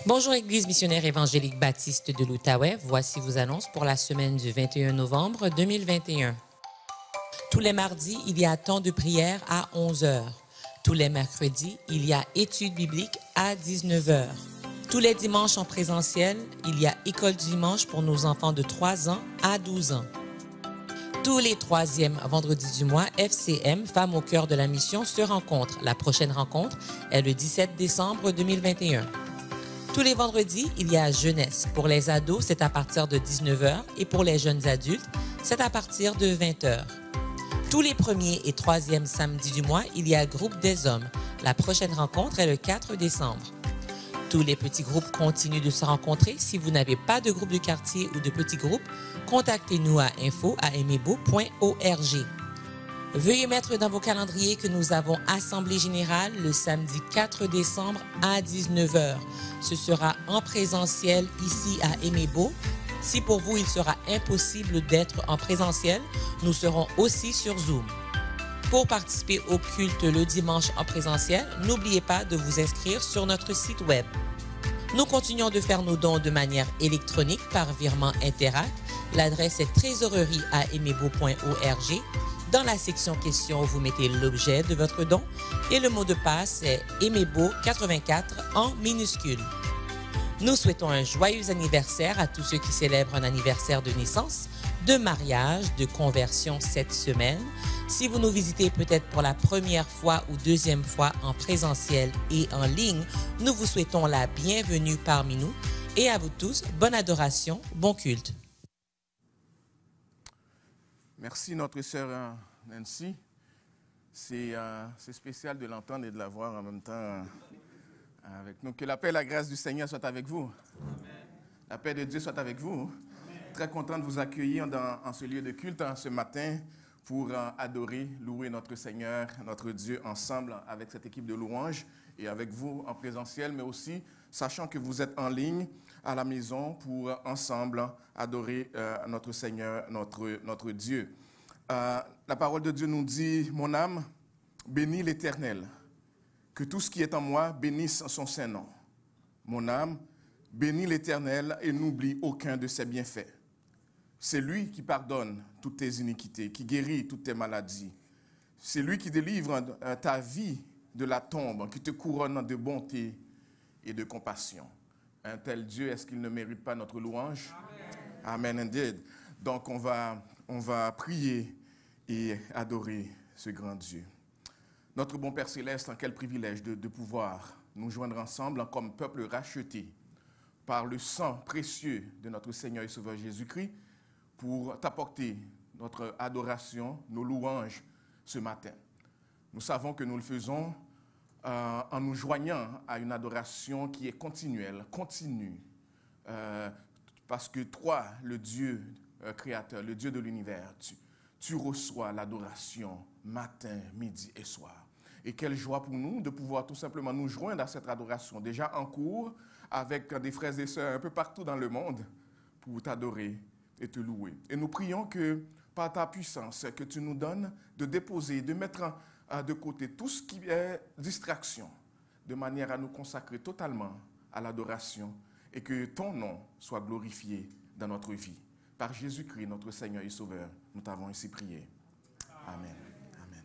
Bonjour Église missionnaire évangélique baptiste de l'Outaouais. Voici vos annonces pour la semaine du 21 novembre 2021. Tous les mardis, il y a temps de prière à 11 h. Tous les mercredis, il y a études bibliques à 19 h. Tous les dimanches en présentiel, il y a école du dimanche pour nos enfants de 3 ans à 12 ans. Tous les troisièmes vendredis du mois, FCM, Femmes au cœur de la mission, se rencontrent. La prochaine rencontre est le 17 décembre 2021. Tous les vendredis, il y a jeunesse. Pour les ados, c'est à partir de 19 h et pour les jeunes adultes, c'est à partir de 20 h. Tous les premiers et troisièmes samedis du mois, il y a groupe des hommes. La prochaine rencontre est le 4 décembre. Tous les petits groupes continuent de se rencontrer. Si vous n'avez pas de groupe de quartier ou de petits groupes, contactez-nous à info@emebo.org. Veuillez mettre dans vos calendriers que nous avons assemblée générale le samedi 4 décembre à 19 h. Ce sera en présentiel ici à Emebo. Si pour vous, il sera impossible d'être en présentiel, nous serons aussi sur Zoom. Pour participer au culte le dimanche en présentiel, n'oubliez pas de vous inscrire sur notre site web. Nous continuons de faire nos dons de manière électronique par virement Interact. L'adresse est trésorerie@emebo.org. Dans la section questions, vous mettez l'objet de votre don et le mot de passe est Emebo84 en minuscule. Nous souhaitons un joyeux anniversaire à tous ceux qui célèbrent un anniversaire de naissance, de mariage, de conversion cette semaine. Si vous nous visitez peut-être pour la première fois ou deuxième fois en présentiel et en ligne, nous vous souhaitons la bienvenue parmi nous et à vous tous, bonne adoration, bon culte. Merci notre sœur Nancy. C'est spécial de l'entendre et de la voir en même temps avec nous. Que la paix et la grâce du Seigneur soient avec vous. Amen. La paix de Dieu soit avec vous. Amen. Très content de vous accueillir en ce lieu de culte ce matin pour adorer, louer notre Seigneur, notre Dieu ensemble avec cette équipe de louanges et avec vous en présentiel, mais aussi sachant que vous êtes en ligne à la maison pour ensemble adorer notre Seigneur, notre Dieu. La parole de Dieu nous dit, mon âme, bénis l'Éternel. Que tout ce qui est en moi bénisse son saint nom. Mon âme, bénis l'Éternel et n'oublie aucun de ses bienfaits. C'est lui qui pardonne toutes tes iniquités, qui guérit toutes tes maladies. C'est lui qui délivre ta vie de la tombe, qui te couronne de bonté et de compassion. Un tel Dieu, est-ce qu'il ne mérite pas notre louange? Amen. Amen indeed. Donc on va prier et adorer ce grand Dieu. Notre bon Père Céleste, quel privilège de pouvoir nous joindre ensemble comme peuple racheté par le sang précieux de notre Seigneur et Sauveur Jésus-Christ pour t'apporter notre adoration, nos louanges ce matin. Nous savons que nous le faisons en nous joignant à une adoration qui est continuelle, continue, parce que toi, le Dieu créateur, le Dieu de l'univers, tu reçois l'adoration matin, midi et soir. Et quelle joie pour nous de pouvoir tout simplement nous joindre à cette adoration, déjà en cours avec des frères et sœurs un peu partout dans le monde pour t'adorer et te louer. Et nous prions que par ta puissance que tu nous donnes de déposer, de mettre de côté tout ce qui est distraction, de manière à nous consacrer totalement à l'adoration et que ton nom soit glorifié dans notre vie. Par Jésus-Christ, notre Seigneur et Sauveur, nous t'avons ainsi prié. Amen. Amen.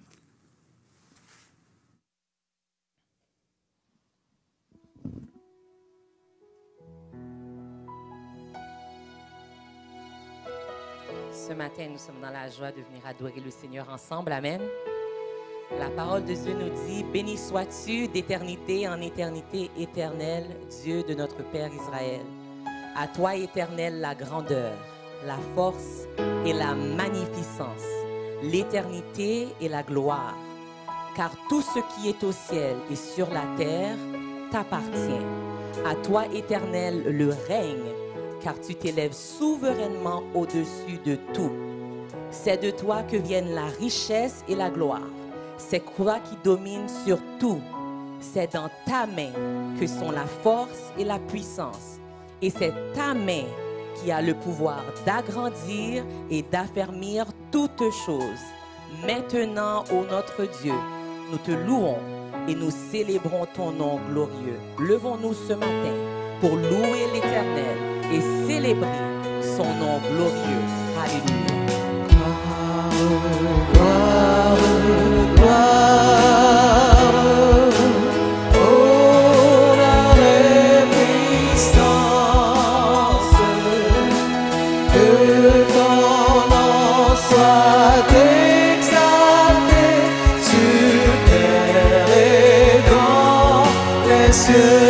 Ce matin, nous sommes dans la joie de venir adorer le Seigneur ensemble. Amen. La parole de Dieu nous dit, « Béni sois-tu d'éternité en éternité éternelle, Dieu de notre Père Israël. À toi, Éternel, la grandeur, la force et la magnificence, l'éternité et la gloire. Car tout ce qui est au ciel et sur la terre t'appartient. À toi, Éternel, le règne, car tu t'élèves souverainement au-dessus de tout. C'est de toi que viennent la richesse et la gloire. C'est toi qui domines sur tout. C'est dans ta main que sont la force et la puissance. Et c'est ta main qui a le pouvoir d'agrandir et d'affermir toutes choses. Maintenant, ô notre Dieu, nous te louons et nous célébrons ton nom glorieux. Levons-nous ce matin pour louer l'Éternel et célébrer son nom glorieux. Alléluia. Gloire, gloire, oh la puissance, que ton nom soit exalté sur terre et dans les cieux.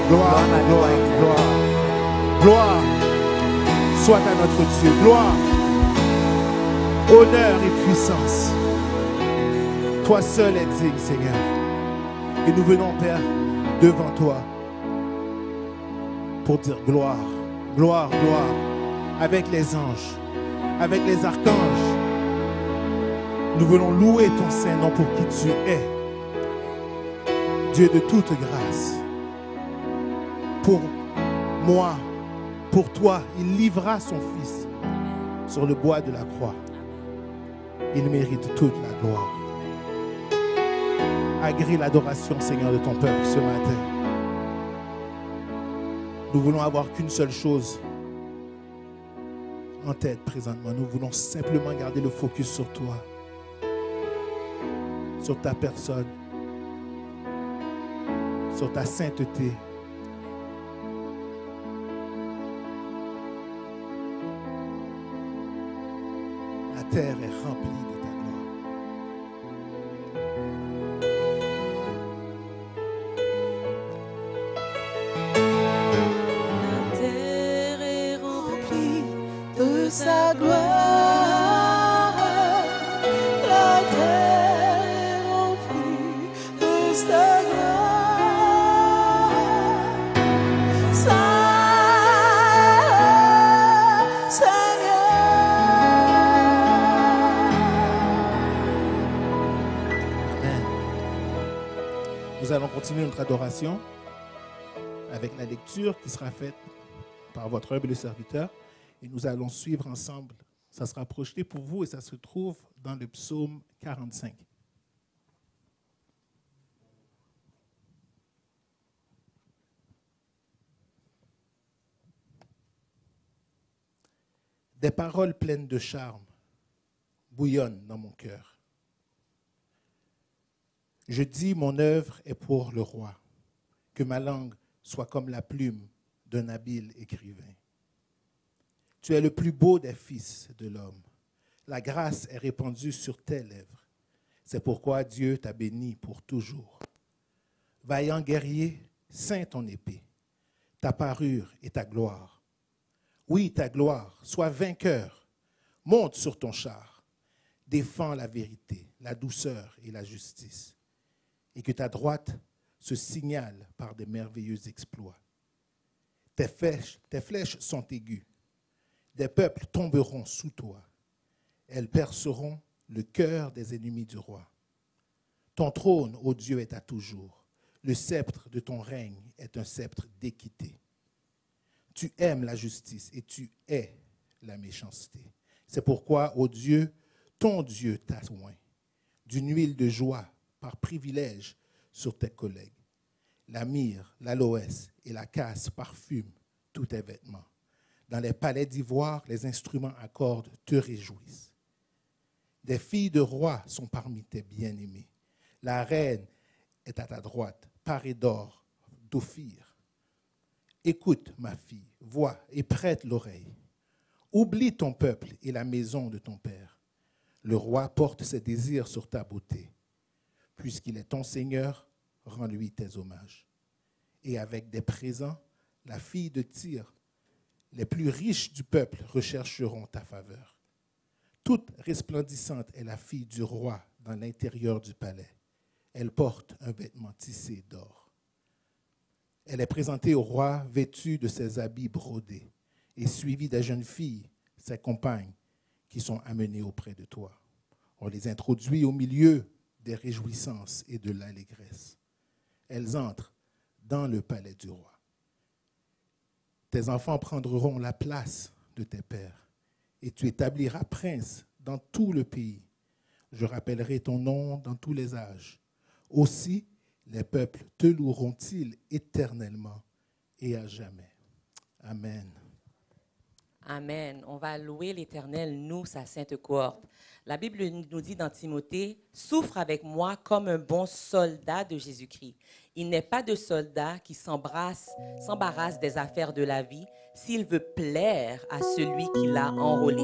Gloire, gloire, gloire. Gloire soit à notre Dieu. Gloire, honneur et puissance. Toi seul es digne, Seigneur. Et nous venons, Père, devant toi pour dire gloire, gloire, gloire, avec les anges, avec les archanges. Nous voulons louer ton saint nom pour qui tu es. Dieu de toute grâce. Pour moi, pour toi, il livra son Fils sur le bois de la croix. Il mérite toute la gloire. Agrée l'adoration, Seigneur, de ton peuple ce matin. Nous voulons avoir qu'une seule chose en tête présentement. Nous voulons simplement garder le focus sur toi, sur ta personne, sur ta sainteté. La terre est remplie de ta gloire. La terre est remplie de sa gloire. La terre est remplie de sa gloire. Seigneur. Amen. Nous allons continuer notre adoration avec la lecture qui sera faite par votre humble serviteur. Et nous allons suivre ensemble. Ça sera projeté pour vous et ça se trouve dans le psaume 45. Des paroles pleines de charme bouillonnent dans mon cœur. Je dis, mon œuvre est pour le roi, que ma langue soit comme la plume d'un habile écrivain. Tu es le plus beau des fils de l'homme. La grâce est répandue sur tes lèvres. C'est pourquoi Dieu t'a béni pour toujours. Vaillant guerrier, ceins ton épée, ta parure et ta gloire. Oui, ta gloire, sois vainqueur. Monte sur ton char. Défends la vérité, la douceur et la justice. Et que ta droite se signale par de merveilleux exploits. Tes flèches sont aiguës. Des peuples tomberont sous toi. Elles perceront le cœur des ennemis du roi. Ton trône, ô Dieu, est à toujours. Le sceptre de ton règne est un sceptre d'équité. Tu aimes la justice et tu hais la méchanceté. C'est pourquoi, ô Dieu, ton Dieu t'a oint d'une huile de joie par privilège sur tes collègues. La myrrhe, l'aloès et la casse parfument tous tes vêtements. Dans les palais d'ivoire, les instruments à cordes te réjouissent. Des filles de rois sont parmi tes bien-aimés. La reine est à ta droite, parée d'or, d'ophir. Écoute, ma fille, vois et prête l'oreille. Oublie ton peuple et la maison de ton père. Le roi porte ses désirs sur ta beauté. Puisqu'il est ton Seigneur, rends-lui tes hommages. Et avec des présents, la fille de Tyr, les plus riches du peuple rechercheront ta faveur. Toute resplendissante est la fille du roi dans l'intérieur du palais. Elle porte un vêtement tissé d'or. Elle est présentée au roi vêtue de ses habits brodés et suivie des jeunes filles, ses compagnes, qui sont amenées auprès de toi. On les introduit au milieu des réjouissances et de l'allégresse. Elles entrent dans le palais du roi. Tes enfants prendront la place de tes pères et tu établiras prince dans tout le pays. Je rappellerai ton nom dans tous les âges. Aussi, les peuples te loueront-ils éternellement et à jamais. Amen. Amen. On va louer l'Éternel, nous, sa sainte cohorte. La Bible nous dit dans Timothée, « Souffre avec moi comme un bon soldat de Jésus-Christ. Il n'est pas de soldat qui s'embarrasse des affaires de la vie s'il veut plaire à celui qui l'a enrôlé.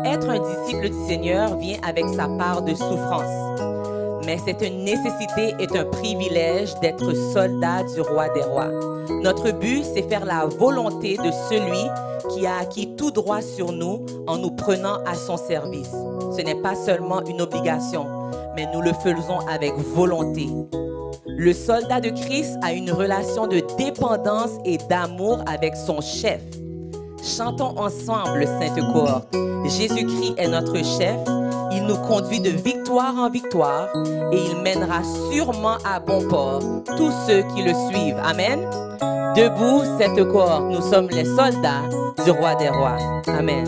Être un disciple du Seigneur vient avec sa part de souffrance. Mais c'est une nécessité et un privilège d'être soldat du roi des rois. Notre but, c'est faire la volonté de celui qui a acquis tout droit sur nous en nous prenant à son service. Ce n'est pas seulement une obligation, mais nous le faisons avec volonté. Le soldat de Christ a une relation de dépendance et d'amour avec son chef. Chantons ensemble le Sainte Cohorte. Jésus-Christ est notre chef. Il nous conduit de victoire en victoire et il mènera sûrement à bon port tous ceux qui le suivent. Amen. Debout, cette cohorte, nous sommes les soldats du roi des rois. Amen.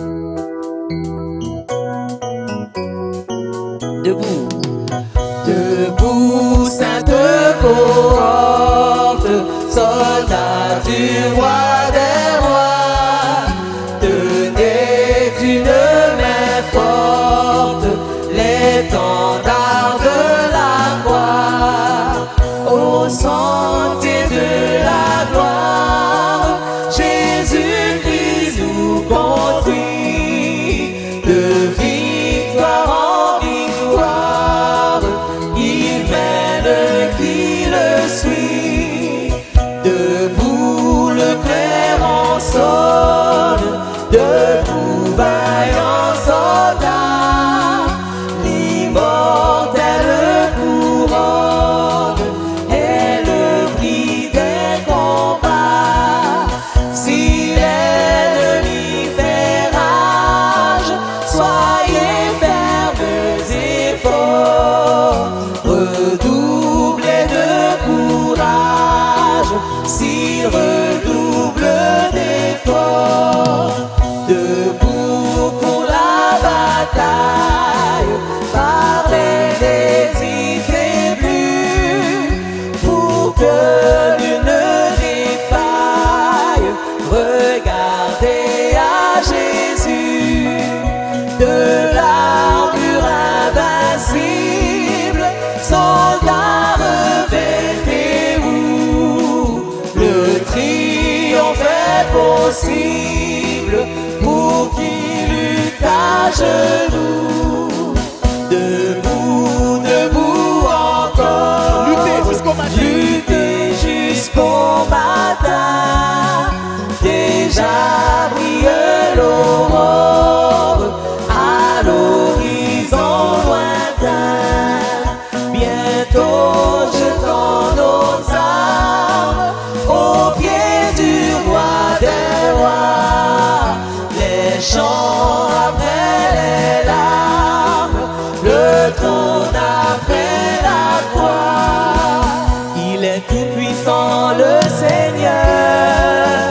Debout. Debout, sainte cohorte, soldats du roi des rois, tenez d'une main forte l'étendard de la croix, au sentier de la gloire, Jésus-Christ nous conduit de victoire en victoire. Il mène qui le suit, debout le clairon sonne, debout vaillant soldat, l'immortelle couronne est le prix des combats. Si l'ennemi fait rage, soyez fermes et forts, redoublez de courage, s'il redouble d'efforts, debout pour la bataille, parlez, n'hésitez plus, pour que l'une ne défaille, regardez à Jésus, de l'armure invincible, soldats revêtez-vous, le triomphe est possible pour qui lutte à genoux, debout, debout encore, Luttez jusqu'au matin. luttez jusqu'au matin, déjà brille l'aurore à l'horizon lointain, bientôt jetons nos armes aux pieds du roi des rois, les chants après les larmes, le trône après la croix. Il est tout puissant le Seigneur,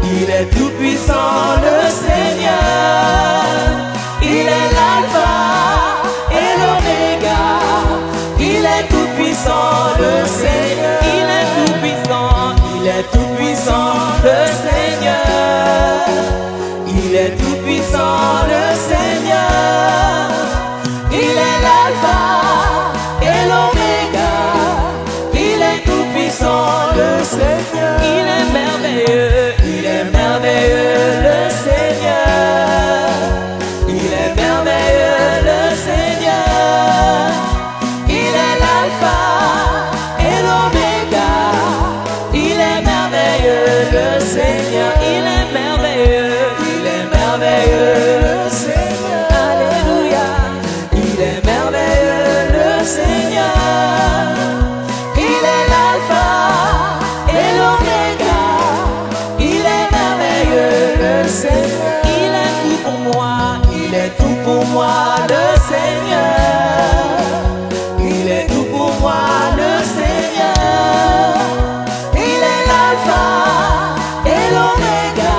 il est tout puissant le Seigneur, il est l'alpha et l'oméga, il est tout puissant le Seigneur, il est tout puissant, il est tout puissant le Seigneur, il est tout puissant le Seigneur, il est l'alpha et l'oméga, il est tout puissant le Seigneur, il est merveilleux le Seigneur, il est merveilleux le Seigneur, il est l'alpha et l'oméga, il est merveilleux le Seigneur, il est merveilleux le Seigneur, alléluia, il est merveilleux le Seigneur, il est l'alpha et l'oméga, il est merveilleux le Seigneur, il est tout pour moi, il est tout pour moi le Seigneur, il est tout pour moi le Seigneur, il est l'alpha et l'oméga,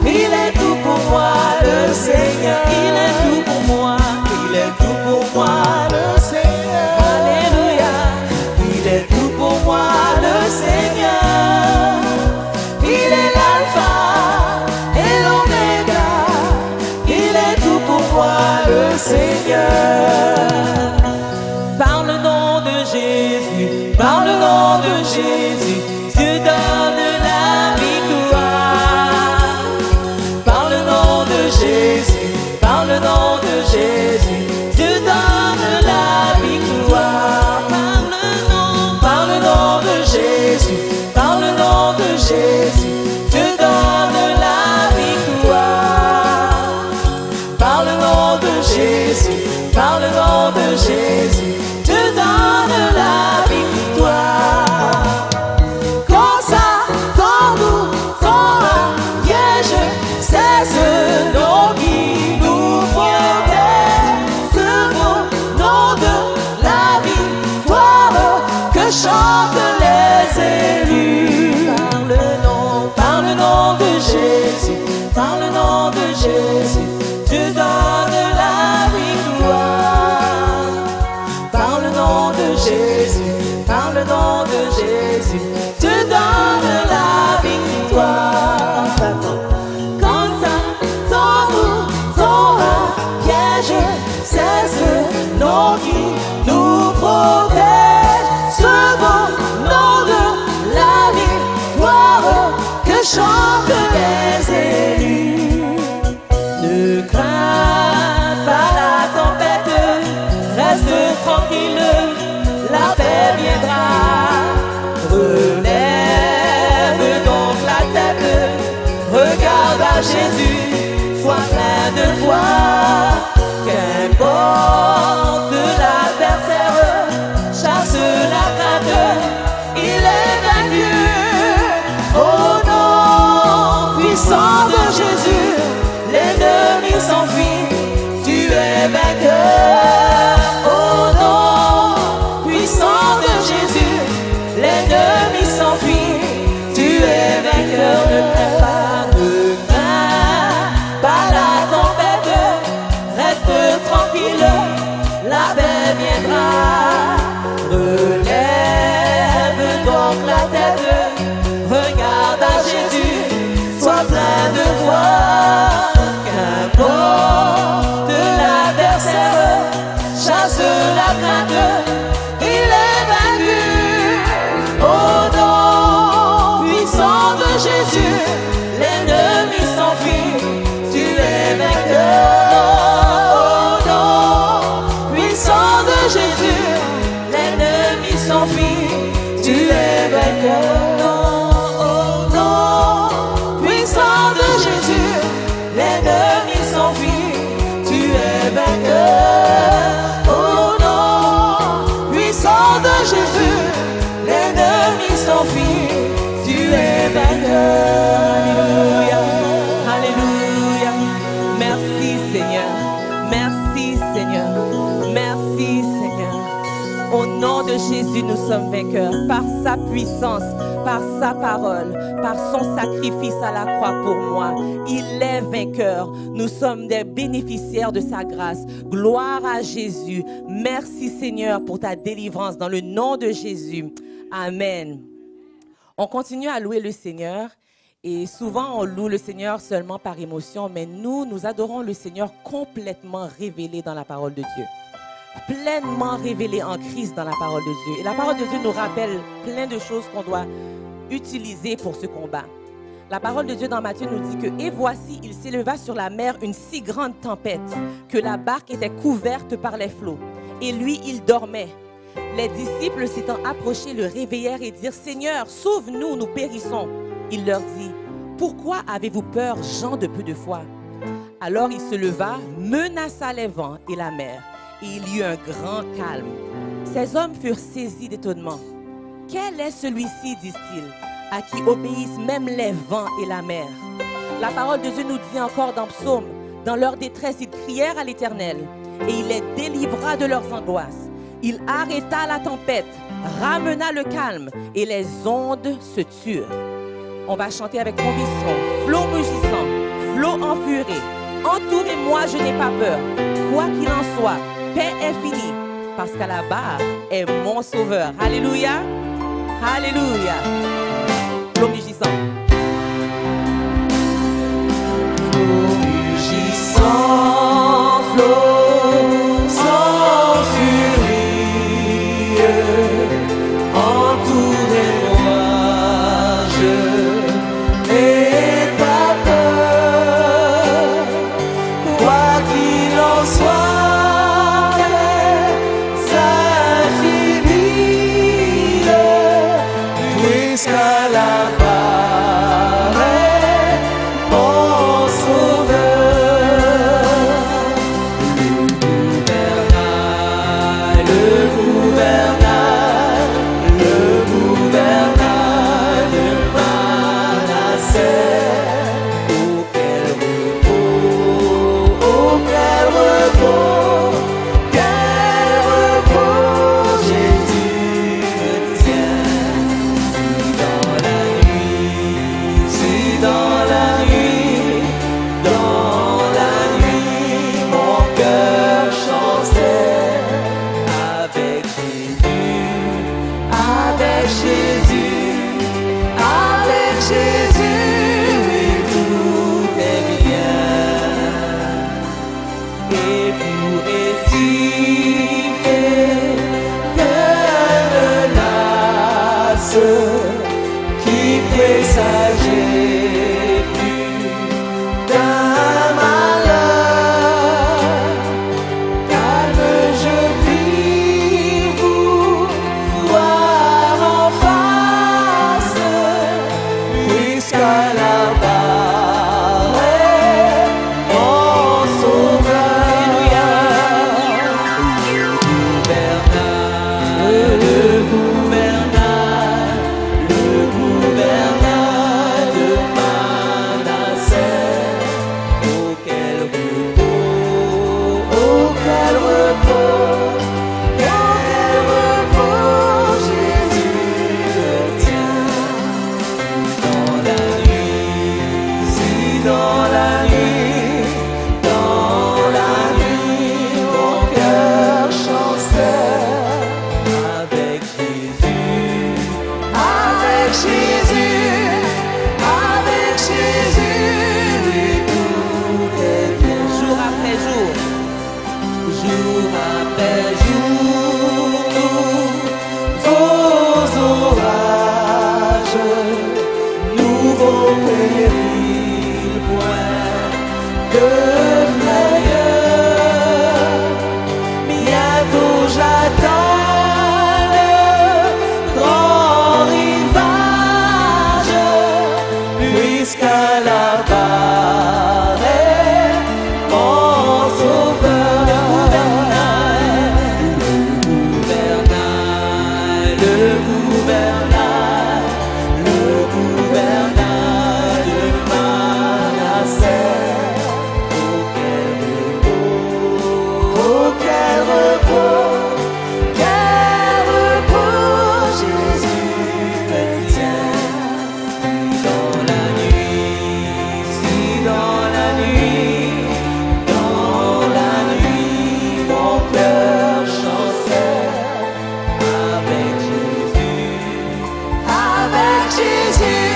il est tout pour moi le Seigneur, il est tout pour moi, il est tout pour moi le Seigneur, alléluia, il est tout pour moi le Seigneur, il est l'alpha et l'oméga, il est tout pour moi le Seigneur. Par le nom de Jésus, par le nom de Jésus, Dieu donne la victoire. Par le nom de Jésus, par le nom de Jésus, Dieu donne la victoire. Par le nom de Jésus, par le nom de Jésus, Dieu donne la victoire. Par le nom de Jésus, par le nom de Jésus, chantent les élus. Par le nom de Jésus, par le nom de Jésus, tu donnes la victoire. Par le nom de Jésus, par le nom de Jésus, tu donnes la victoire. Quand ton piège, c'est ce nom qui nous protège. Ce beau nom de la victoire que chantent les élus. Ne crains pas la tempête, reste tranquille, la paix viendra. Relève donc la tête, regarde à Jésus, sois plein de foi. Qu'importe l'adversaire, chasse la crainte, il est vaincu. Au nom puissant de Jésus, l'ennemi s'enfuit, tu es vainqueur. Au nom puissant de Jésus, l'ennemi s'enfuit, tu es vainqueur. Ne crains pas la tempête, reste tranquille, la paix viendra. Relève donc la tête, regarde à Jésus, sois plein de foi. Qu'importe l'adversaire, chasse la crainte, il est vaincu. Au nom puissant de Jésus, l'ennemi s'enfuit, tu es vainqueur. Au nom puissant de Jésus, l'ennemi s'enfuit, tu es vainqueur. Au nom puissant de Jésus, l'ennemi s'enfuit, tu es vainqueur. Au nom puissant de Jésus, l'ennemi s'enfuit, tu es vainqueur. Alléluia, alléluia. Merci Seigneur, merci Seigneur, merci Seigneur. Au nom de Jésus, nous sommes vainqueurs par sa puissance, par sa parole, par son sacrifice à la croix pour moi. Il est vainqueur. Nous sommes des bénéficiaires de sa grâce. Gloire à Jésus. Merci Seigneur pour ta délivrance dans le nom de Jésus. Amen. On continue à louer le Seigneur et souvent on loue le Seigneur seulement par émotion, mais nous adorons le Seigneur complètement révélé dans la parole de Dieu. Pleinement révélé en Christ dans la parole de Dieu. Et la parole de Dieu nous rappelle plein de choses qu'on doit utiliser pour ce combat. La parole de Dieu dans Matthieu nous dit que « Et voici, il s'éleva sur la mer une si grande tempête que la barque était couverte par les flots. Et lui, il dormait. Les disciples s'étant approchés le réveillèrent et dirent « Seigneur, sauve-nous, nous périssons. » Il leur dit « Pourquoi avez-vous peur, gens de peu de foi ?» Alors il se leva, menaça les vents et la mer. Et il y eut un grand calme. Ces hommes furent saisis d'étonnement. « Quel est celui-ci, disent-ils, à qui obéissent même les vents et la mer ?» La parole de Dieu nous dit encore dans Psaume, « Dans leur détresse, ils crièrent à l'Éternel, et il les délivra de leurs angoisses. Il arrêta la tempête, ramena le calme, et les ondes se turent. » On va chanter avec conviction. Flot mugissant, flot enfuré, entourez-moi, je n'ai pas peur. Quoi qu'il en soit, paix est finie, parce qu'à la barre est mon sauveur. Alléluia, alléluia. Flot mugissant. Flot mugissant, flot sans furie, entourez-moi, je n'ai pas peur. Quoi qu'il en soit, jusqu'à la barre Jésus, avec Jésus, oui, tout est bien. Et pour réciter que le lasse qui présageait plus d'un malheur, calme je puis vous voir en face, puisqu'à la barre est mon sauveur. Le gouvernail de Manasseh, auquel repos, Jésus le tient. Dans la nuit, si dans la nuit, mon cœur chancelle avec Jésus, oui, tout est bien. Jour après jour, vos orages, nouveaux périls, point de frayeur. Bientôt j'attends le grand rivage, puisqu'à la barre est mon sauveur. Le gouvernail de Manasseh, auquel repos, Jésus me tient. Dans la nuit, mon cœur chancelle avec Jésus,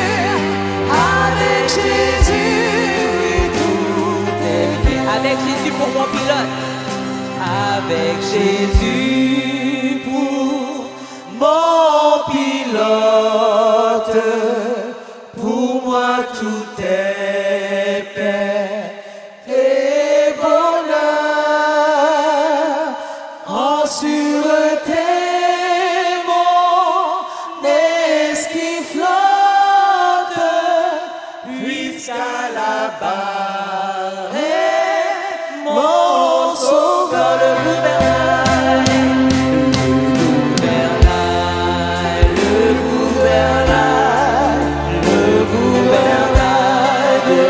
oui, tout est bien. Avec Jésus pour mon pilote, avec Jésus pour mon pilote, pour moi tout est paix et bonheur. En sûreté, mon esquif flotte, puisqu'à la barre est mon sauveur. Le gouvernail de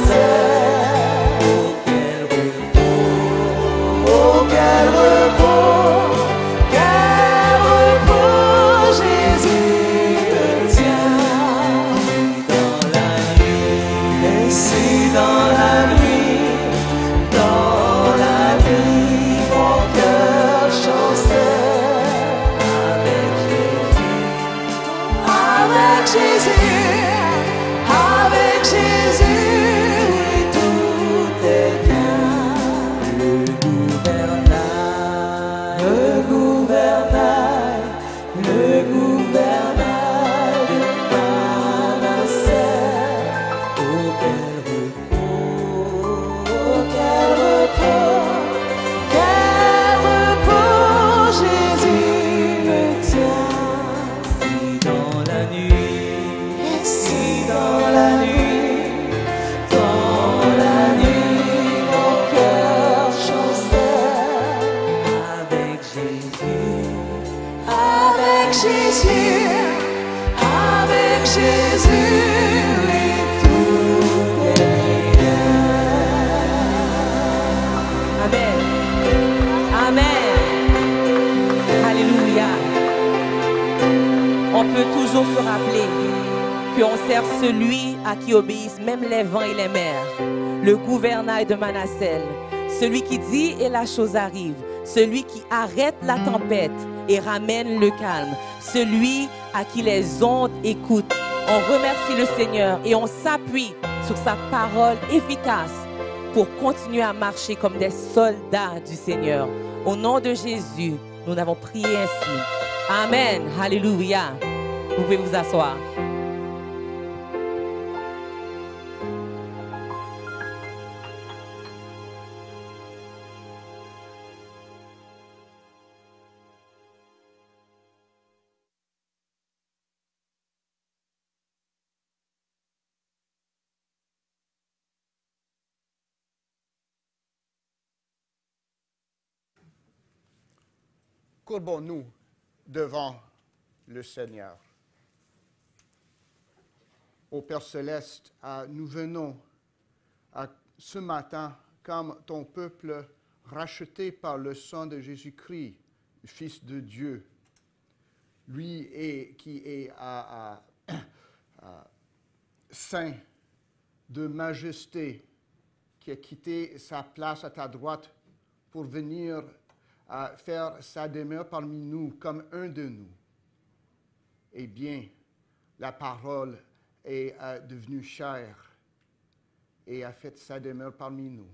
Manasseh, auquel repos, Jésus le tient. Dans la nuit, mon cœur chancelle avec Jésus, oui, tout est bien. Le gouvernail de Manasseh, auquel repos, Jésus me tient. Si dans la nuit, mon cœur chancelle avec Jésus, oui, tout est bien. Amen. Amen. Alléluia. On peut toujours se rappeler qu'on sert celui à qui obéissent même les vents et les mers, le gouvernail de Manasseh, celui qui dit et la chose arrive, celui qui arrête la tempête et ramène le calme, celui à qui les ondes écoutent. On remercie le Seigneur et on s'appuie sur sa parole efficace pour continuer à marcher comme des soldats du Seigneur. Au nom de Jésus, nous avons prié ainsi. Amen. Alléluia. Vous pouvez vous asseoir. Courbons-nous devant le Seigneur. Ô Père céleste, nous venons ce matin comme ton peuple racheté par le sang de Jésus-Christ, Fils de Dieu. Lui qui est saint de majesté, qui a quitté sa place à ta droite pour venir faire sa demeure parmi nous comme un de nous. Eh bien, la parole est devenue chair et a fait sa demeure parmi nous.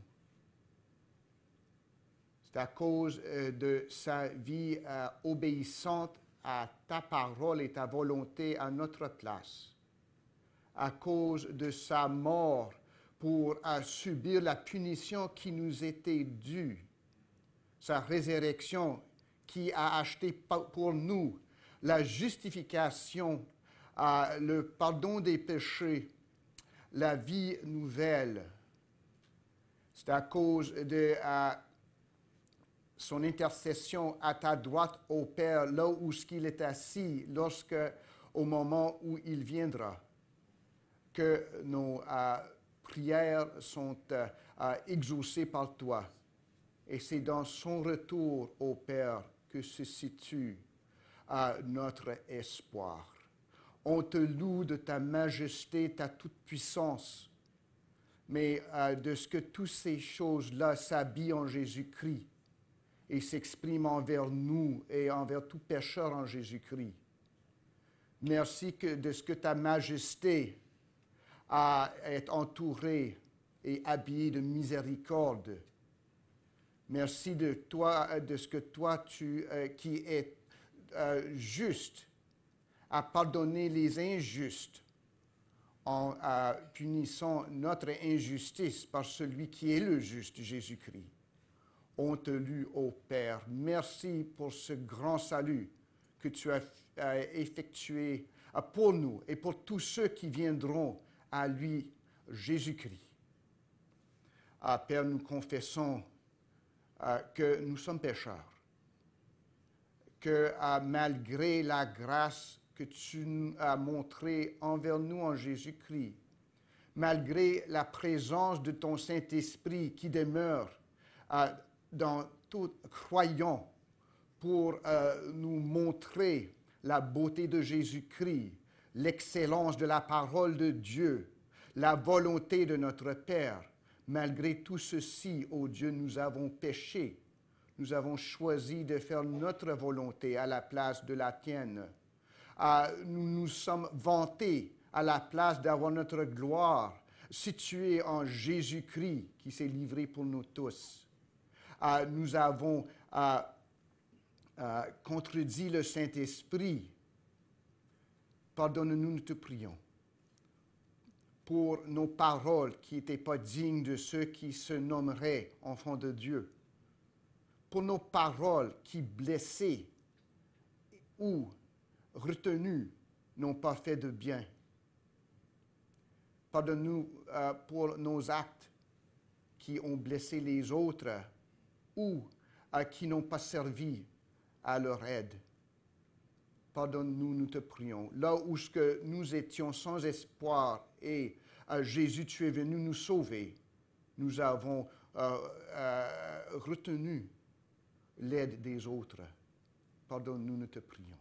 C'est à cause de sa vie obéissante à ta parole et ta volonté à notre place, à cause de sa mort pour subir la punition qui nous était due, sa résurrection qui a acheté pour nous la justification, le pardon des péchés, la vie nouvelle. C'est à cause de son intercession à ta droite, ô Père, là où il est assis, au moment où il viendra, que nos prières sont exaucées par toi. Et c'est dans son retour, ô Père, que se situe notre espoir. On te loue de ta majesté, ta toute-puissance, mais de ce que toutes ces choses-là s'habillent en Jésus-Christ et s'expriment envers nous et envers tout pécheur en Jésus-Christ. Merci de ce que ta majesté est entourée et habillée de miséricorde. Merci de ce que toi, qui es juste, à pardonner les injustes en punissant notre injustice par celui qui est le juste, Jésus-Christ. On te loue, ô Père. Merci pour ce grand salut que tu as effectué pour nous et pour tous ceux qui viendront à lui, Jésus-Christ. Père, nous confessons que nous sommes pécheurs, que malgré la grâce que tu as montrée envers nous en Jésus-Christ, malgré la présence de ton Saint-Esprit qui demeure dans tout croyant pour nous montrer la beauté de Jésus-Christ, l'excellence de la parole de Dieu, la volonté de notre Père. Malgré tout ceci, ô Dieu, nous avons péché. Nous avons choisi de faire notre volonté à la place de la tienne. Nous nous sommes vantés à la place d'avoir notre gloire située en Jésus-Christ qui s'est livré pour nous tous. Nous avons contredit le Saint-Esprit. Pardonne-nous, nous te prions, pour nos paroles qui n'étaient pas dignes de ceux qui se nommeraient enfants de Dieu, pour nos paroles qui blessaient ou retenues n'ont pas fait de bien. Pardonne-nous pour nos actes qui ont blessé les autres ou qui n'ont pas servi à leur aide. Pardonne-nous, nous te prions. Là où nous étions sans espoir et Jésus, tu es venu nous sauver, nous avons retenu l'aide des autres. Pardonne-nous, nous te prions.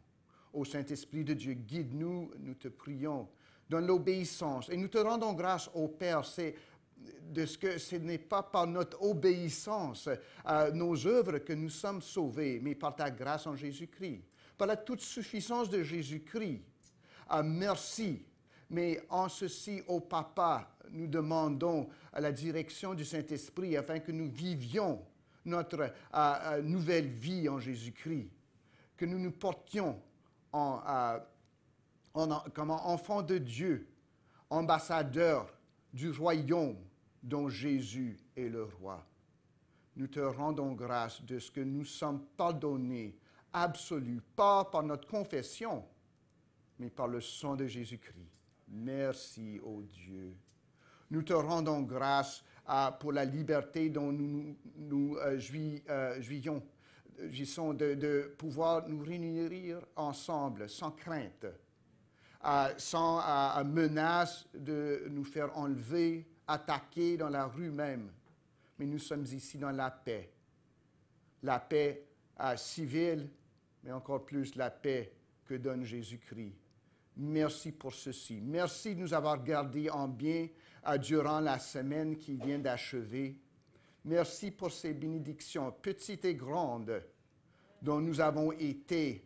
Ô Saint-Esprit de Dieu, guide-nous, nous te prions, dans l'obéissance. Et nous te rendons grâce, ô Père, c'est de ce que ce n'est pas par notre obéissance à nos œuvres que nous sommes sauvés, mais par ta grâce en Jésus-Christ. Par la toute suffisance de Jésus-Christ. Merci. Mais en ceci, au Papa, nous demandons à la direction du Saint-Esprit afin que nous vivions notre nouvelle vie en Jésus-Christ, que nous nous portions comme enfants de Dieu, ambassadeurs du royaume dont Jésus est le roi. Nous te rendons grâce de ce que nous sommes pardonnés, absolus, pas par notre confession, mais par le sang de Jésus-Christ. Merci, ô Dieu. Nous te rendons grâce pour la liberté dont nous jouissons de pouvoir nous réunir ensemble sans crainte, sans menace de nous faire enlever, attaquer dans la rue même. Mais nous sommes ici dans la paix civile, mais encore plus la paix que donne Jésus-Christ. Merci pour ceci. Merci de nous avoir gardés en bien durant la semaine qui vient d'achever. Merci pour ces bénédictions, petites et grandes, dont nous avons été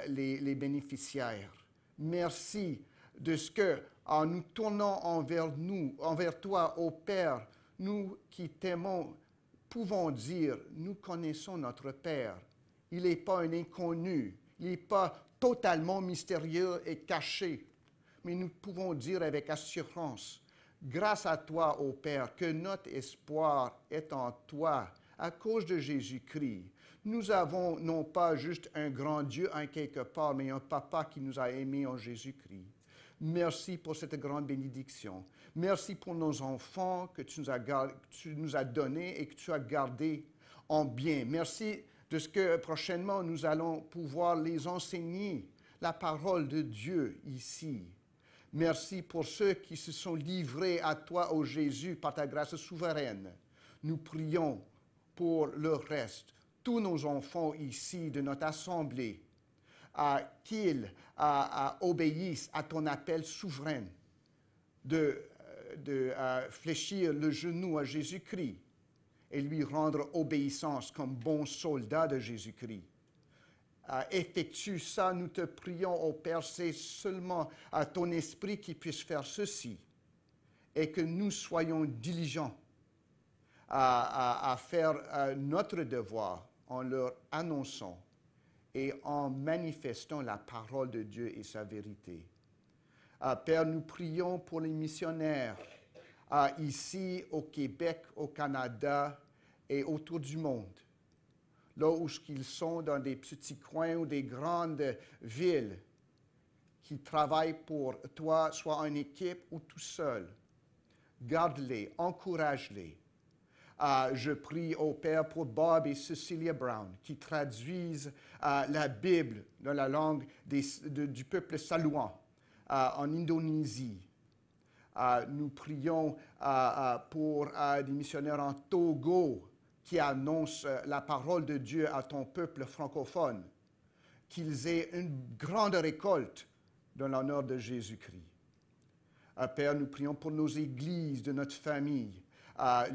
les bénéficiaires. Merci de ce que, en nous tournant envers toi, ô Père, nous qui t'aimons, pouvons dire, nous connaissons notre Père. Il n'est pas un inconnu, il n'est pas totalement mystérieux et caché, mais nous pouvons dire avec assurance, grâce à toi, ô Père, que notre espoir est en toi, à cause de Jésus-Christ. Nous avons non pas juste un grand Dieu en quelque part, mais un Papa qui nous a aimés en Jésus-Christ. Merci pour cette grande bénédiction. Merci pour nos enfants que tu nous as donnés et que tu as gardés en bien. Merci de ce que prochainement nous allons pouvoir les enseigner, la parole de Dieu ici. Merci pour ceux qui se sont livrés à toi, ô Jésus, par ta grâce souveraine. Nous prions pour le reste, tous nos enfants ici de notre assemblée, qu'ils obéissent à ton appel souverain de fléchir le genou à Jésus-Christ et lui rendre obéissance comme bon soldat de Jésus-Christ. Effectue ça, nous te prions, ô Père, c'est seulement à ton esprit qui puisse faire ceci et que nous soyons diligents à faire notre devoir en leur annonçant et en manifestant la parole de Dieu et sa vérité. Père, nous prions pour les missionnaires ici au Québec, au Canada et autour du monde. Là où ils sont dans des petits coins ou des grandes villes qui travaillent pour toi, soit en équipe ou tout seul. Garde-les, encourage-les. Je prie au Père pour Bob et Cecilia Brown qui traduisent la Bible dans la langue du peuple salouan en Indonésie. Nous prions pour des missionnaires en Togo qui annoncent la parole de Dieu à ton peuple francophone, qu'ils aient une grande récolte dans l'honneur de Jésus-Christ. Père, nous prions pour nos églises, de notre famille,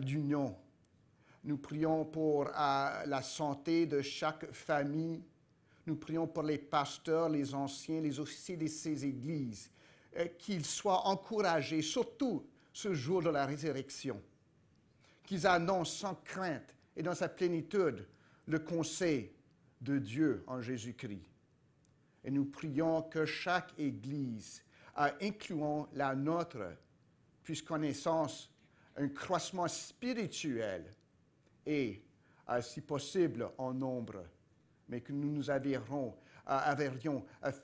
l'union. Nous prions pour la santé de chaque famille. Nous prions pour les pasteurs, les anciens, les officiers de ces églises, qu'ils soient encouragés, surtout ce jour de la résurrection, qu'ils annoncent sans crainte et dans sa plénitude le conseil de Dieu en Jésus-Christ. Et nous prions que chaque Église, incluant la nôtre, puisse connaissance, un croissement spirituel et, si possible, en nombre, mais que nous nous avérions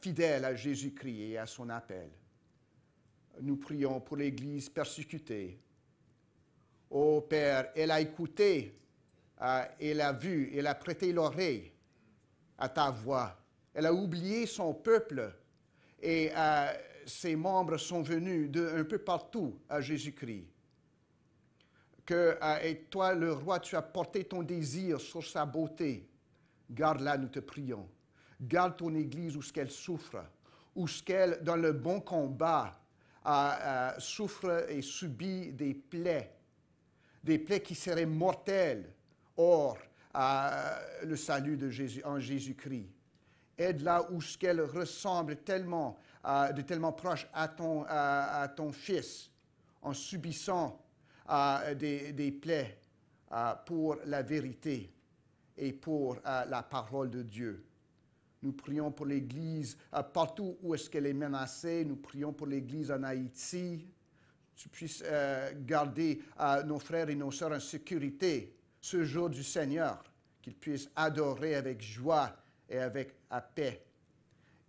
fidèles à Jésus-Christ et à son appel. Nous prions pour l'Église persécutée. Ô Père, elle a écouté, elle a vu, elle a prêté l'oreille à ta voix. Elle a oublié son peuple et ses membres sont venus un peu partout à Jésus-Christ. Et toi, le roi, tu as porté ton désir sur sa beauté. Garde-la, nous te prions. Garde ton Église où ce qu'elle souffre, où ce qu'elle, dans le bon combat, souffre et subit des plaies qui seraient mortelles. Or, le salut de Jésus en Jésus-Christ. Aide-la où ce qu'elle ressemble tellement, de tellement proche à ton Fils, en subissant des plaies pour la vérité et pour la parole de Dieu. Nous prions pour l'Église partout où est-ce qu'elle est menacée. Nous prions pour l'Église en Haïti. Tu puisses garder nos frères et nos sœurs en sécurité ce jour du Seigneur, qu'ils puissent adorer avec joie et avec paix.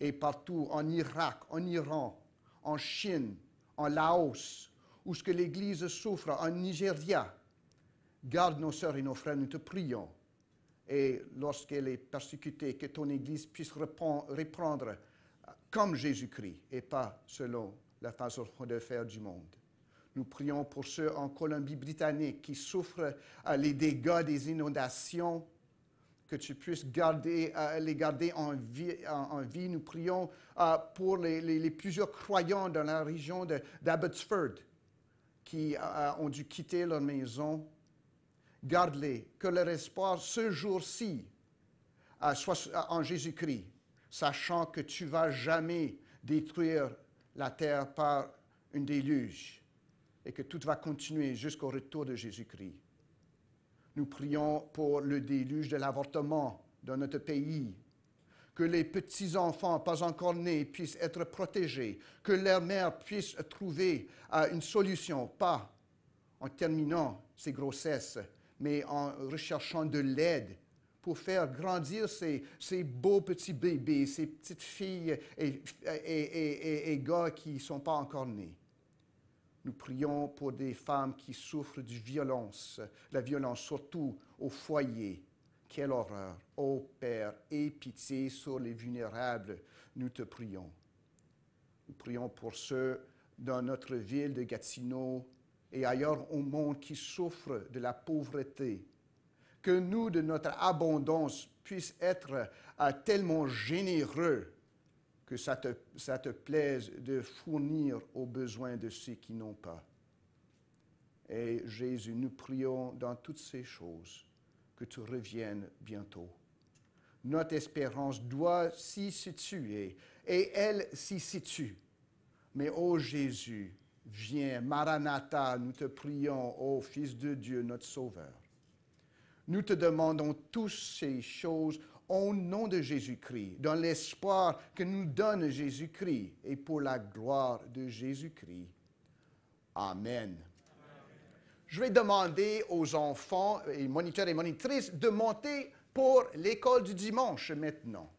Et partout, en Irak, en Iran, en Chine, en Laos, où ce que l'Église souffre, en Nigeria, garde nos sœurs et nos frères, nous te prions. Et lorsqu'elle est persécutée, que ton Église puisse reprendre comme Jésus-Christ et pas selon la façon de faire du monde. Nous prions pour ceux en Colombie-Britannique qui souffrent les dégâts des inondations, que tu puisses les garder en vie. Nous prions pour les plusieurs croyants dans la région d'Abbotsford qui ont dû quitter leur maison. Garde-les, que leur espoir ce jour-ci soit en Jésus-Christ, sachant que tu ne vas jamais détruire la terre par un déluge et que tout va continuer jusqu'au retour de Jésus-Christ. Nous prions pour le déluge de l'avortement dans notre pays, que les petits-enfants pas encore nés puissent être protégés, que leurs mères puissent trouver une solution, pas en terminant ces grossesses, mais en recherchant de l'aide pour faire grandir ces beaux petits bébés, ces petites filles et gars qui ne sont pas encore nés. Nous prions pour des femmes qui souffrent de violence, la violence surtout au foyer. Quelle horreur! Ô Père, aie pitié sur les vulnérables, nous te prions. Nous prions pour ceux dans notre ville de Gatineau et ailleurs au monde qui souffrent de la pauvreté. Que nous, de notre abondance, puissions être tellement généreux que ça te plaise de fournir aux besoins de ceux qui n'ont pas. Et Jésus, nous prions dans toutes ces choses que tu reviennes bientôt. Notre espérance doit s'y situer et elle s'y situe. Mais ô Jésus, viens, Maranatha, nous te prions, ô Fils de Dieu, notre Sauveur. Nous te demandons toutes ces choses au nom de Jésus-Christ, dans l'espoir que nous donne Jésus-Christ et pour la gloire de Jésus-Christ. Amen. Je vais demander aux enfants et moniteurs et monitrices de monter pour l'école du dimanche maintenant.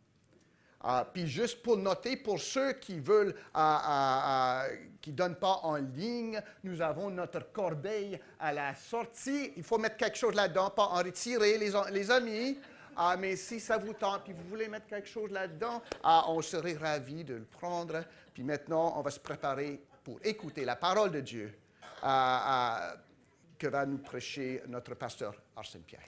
Puis juste pour noter, pour ceux qui veulent, qui ne donnent pas en ligne, nous avons notre corbeille à la sortie. Il faut mettre quelque chose là-dedans, pas en retirer, les amis. Mais si ça vous tente, puis vous voulez mettre quelque chose là-dedans, on serait ravis de le prendre. Puis maintenant, on va se préparer pour écouter la parole de Dieu que va nous prêcher notre pasteur Arsène Pierre.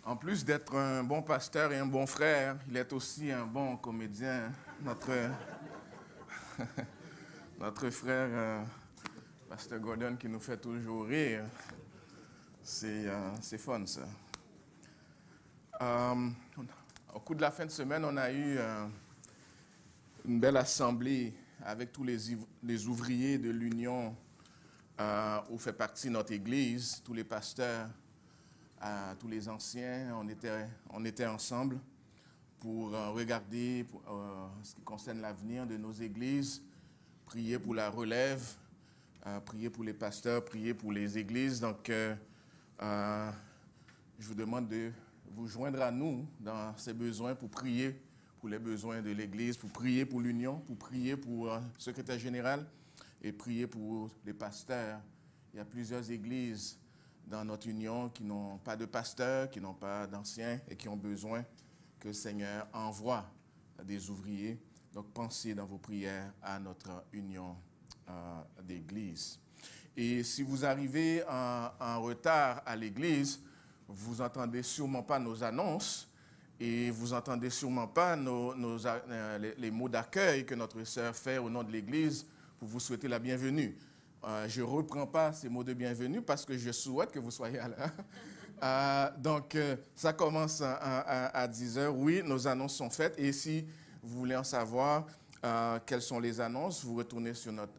En plus d'être un bon pasteur et un bon frère, il est aussi un bon comédien. Notre frère, Pasteur Gordon, qui nous fait toujours rire. C'est fun, ça. Au cours de la fin de semaine, on a eu une belle assemblée avec tous les ouvriers de l'Union où fait partie notre Église, tous les pasteurs, tous les anciens. On était ensemble pour regarder ce qui concerne l'avenir de nos églises, prier pour la relève, prier pour les pasteurs, prier pour les églises. Donc, je vous demande de vous joindre à nous dans ces besoins pour prier pour les besoins de l'Église, pour prier pour l'Union, pour prier pour le secrétaire général et prier pour les pasteurs. Il y a plusieurs églises dans notre union qui n'ont pas de pasteur, qui n'ont pas d'anciens et qui ont besoin que le Seigneur envoie des ouvriers. Donc, pensez dans vos prières à notre union d'église. Et si vous arrivez en retard à l'église, vous n'entendez sûrement pas nos annonces et vous n'entendez sûrement pas les mots d'accueil que notre sœur fait au nom de l'église pour vous souhaiter la bienvenue. Je ne reprends pas ces mots de bienvenue parce que je souhaite que vous soyez là. Donc, ça commence à 10h. Oui, nos annonces sont faites. Et si vous voulez en savoir quelles sont les annonces, vous retournez sur notre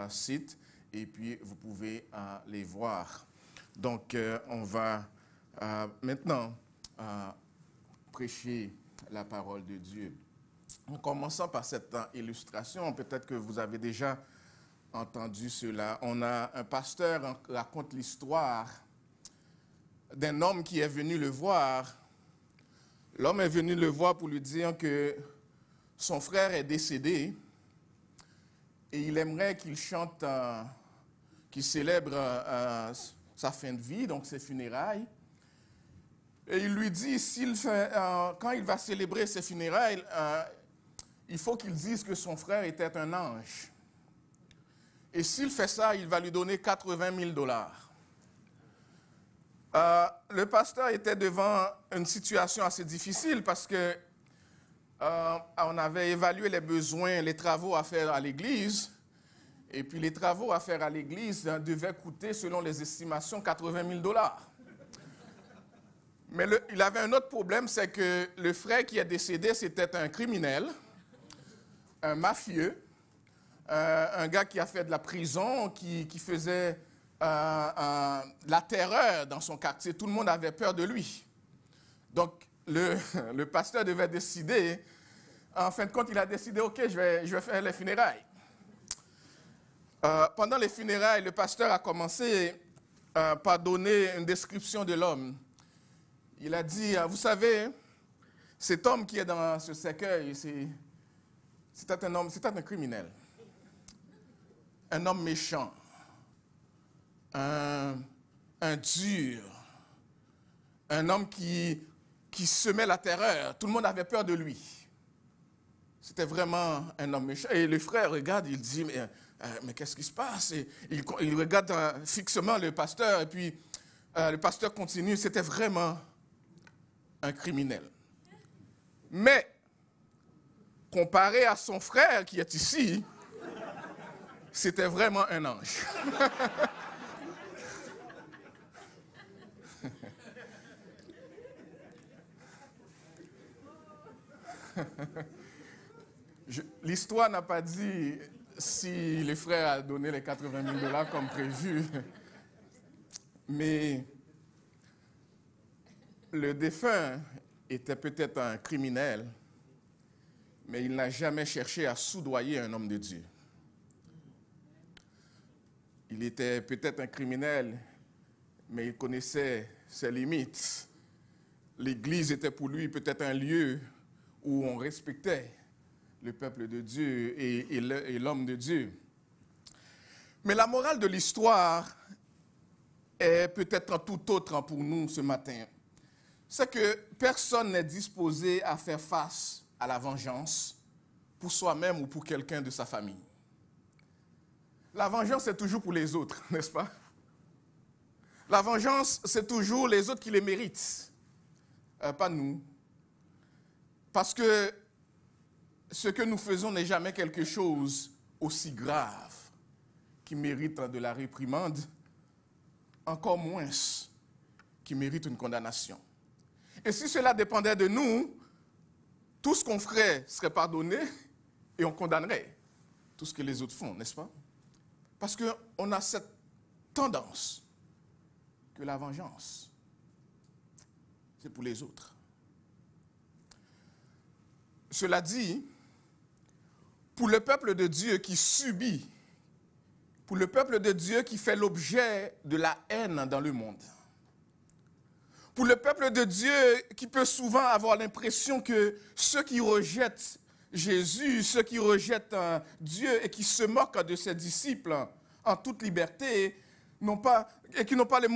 site et puis vous pouvez les voir. Donc, on va maintenant prêcher la parole de Dieu. En commençant par cette illustration, peut-être que vous avez déjà entendu cela. On a un pasteur qui raconte l'histoire d'un homme qui est venu le voir. L'homme est venu le voir pour lui dire que son frère est décédé et il aimerait qu'il chante, qu'il célèbre sa fin de vie, donc ses funérailles. Et il lui dit, quand il va célébrer ses funérailles, il faut qu'il dise que son frère était un ange. Et s'il fait ça, il va lui donner 80 000 $. Le pasteur était devant une situation assez difficile parce que on avait évalué les besoins, les travaux à faire à l'église. Et puis les travaux à faire à l'église devaient coûter, selon les estimations, 80 000 $. Mais il avait un autre problème, c'est que le frère qui est décédé, c'était un criminel, un mafieux, un gars qui a fait de la prison, qui faisait la terreur dans son quartier. Tout le monde avait peur de lui. Donc, le pasteur devait décider. En fin de compte, il a décidé, OK, je vais faire les funérailles. Pendant les funérailles, le pasteur a commencé par donner une description de l'homme. Il a dit, vous savez, cet homme qui est dans ce cercueil, c'était un criminel. Un homme méchant, un dur, un homme qui semait la terreur. Tout le monde avait peur de lui. C'était vraiment un homme méchant. Et le frère regarde, il dit, mais qu'est-ce qui se passe? Et il regarde fixement le pasteur, et puis le pasteur continue, c'était vraiment un criminel. Mais, comparé à son frère qui est ici, c'était vraiment un ange. L'histoire n'a pas dit si le frère a donné les 80 000 $ comme prévu, mais le défunt était peut-être un criminel, mais il n'a jamais cherché à soudoyer un homme de Dieu. Il était peut-être un criminel, mais il connaissait ses limites. L'Église était pour lui peut-être un lieu où on respectait le peuple de Dieu et l'homme de Dieu. Mais la morale de l'histoire est peut-être tout autre pour nous ce matin. C'est que personne n'est disposé à faire face à la vengeance pour soi-même ou pour quelqu'un de sa famille. La vengeance, c'est toujours pour les autres, n'est-ce pas? La vengeance, c'est toujours les autres qui les méritent, pas nous. Parce que ce que nous faisons n'est jamais quelque chose aussi grave qui mérite de la réprimande, encore moins qui mérite une condamnation. Et si cela dépendait de nous, tout ce qu'on ferait serait pardonné et on condamnerait tout ce que les autres font, n'est-ce pas? Parce qu'on a cette tendance que la vengeance, c'est pour les autres. Cela dit, pour le peuple de Dieu qui subit, pour le peuple de Dieu qui fait l'objet de la haine dans le monde, pour le peuple de Dieu qui peut souvent avoir l'impression que ceux qui rejettent Jésus, ceux qui rejettent Dieu et qui se moquent de ses disciples en toute liberté, qui n'ont pas les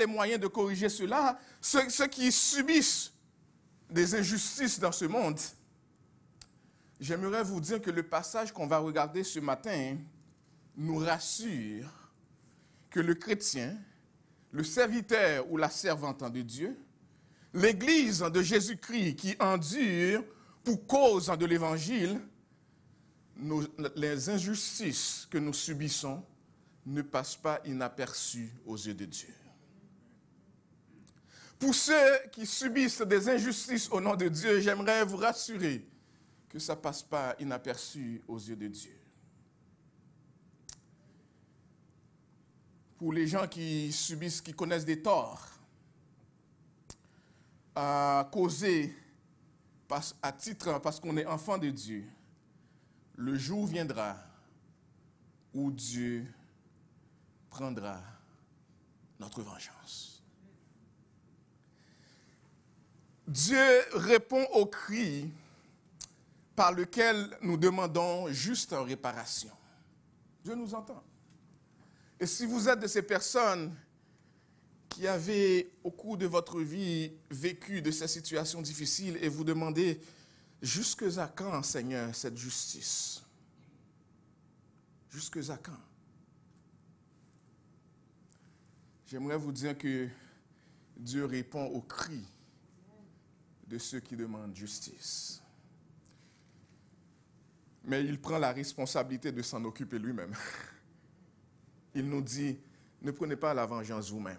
moyens de corriger cela, ceux qui subissent des injustices dans ce monde, j'aimerais vous dire que le passage qu'on va regarder ce matin nous rassure que le chrétien, le serviteur ou la servante de Dieu, l'Église de Jésus-Christ qui endure pour cause de l'Évangile, les injustices que nous subissons ne passent pas inaperçues aux yeux de Dieu. Pour ceux qui subissent des injustices au nom de Dieu, j'aimerais vous rassurer que ça ne passe pas inaperçu aux yeux de Dieu. Pour les gens qui subissent, qui connaissent des torts, causés à titre parce qu'on est enfant de Dieu, le jour viendra où Dieu prendra notre vengeance. Dieu répond au cri par lequel nous demandons juste réparation. Dieu nous entend. Et si vous êtes de ces personnes qui avez, au cours de votre vie, vécu de ces situations difficiles et vous demandez jusque à quand, Seigneur, cette justice? Jusque à quand? J'aimerais vous dire que Dieu répond aux cris de ceux qui demandent justice. Mais il prend la responsabilité de s'en occuper lui-même. Il nous dit, ne prenez pas la vengeance vous-même.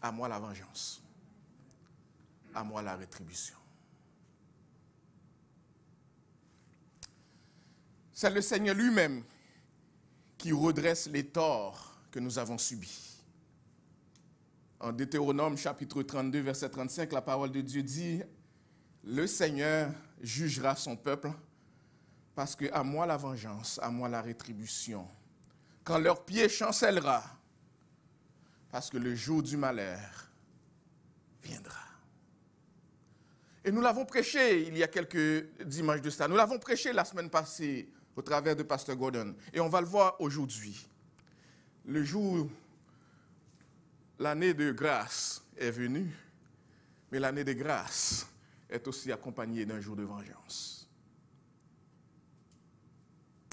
À moi la vengeance. À moi la rétribution. C'est le Seigneur lui-même qui redresse les torts que nous avons subis. En Deutéronome chapitre 32, verset 35, la parole de Dieu dit, « Le Seigneur jugera son peuple parce que à moi la vengeance, à moi la rétribution. Quand leur pied chancellera, parce que le jour du malheur viendra. » Et nous l'avons prêché il y a quelques dimanches de ça. Nous l'avons prêché la semaine passée au travers de Pasteur Gordon. Et on va le voir aujourd'hui. Le jour, l'année de grâce est venue, mais l'année de grâce est aussi accompagnée d'un jour de vengeance.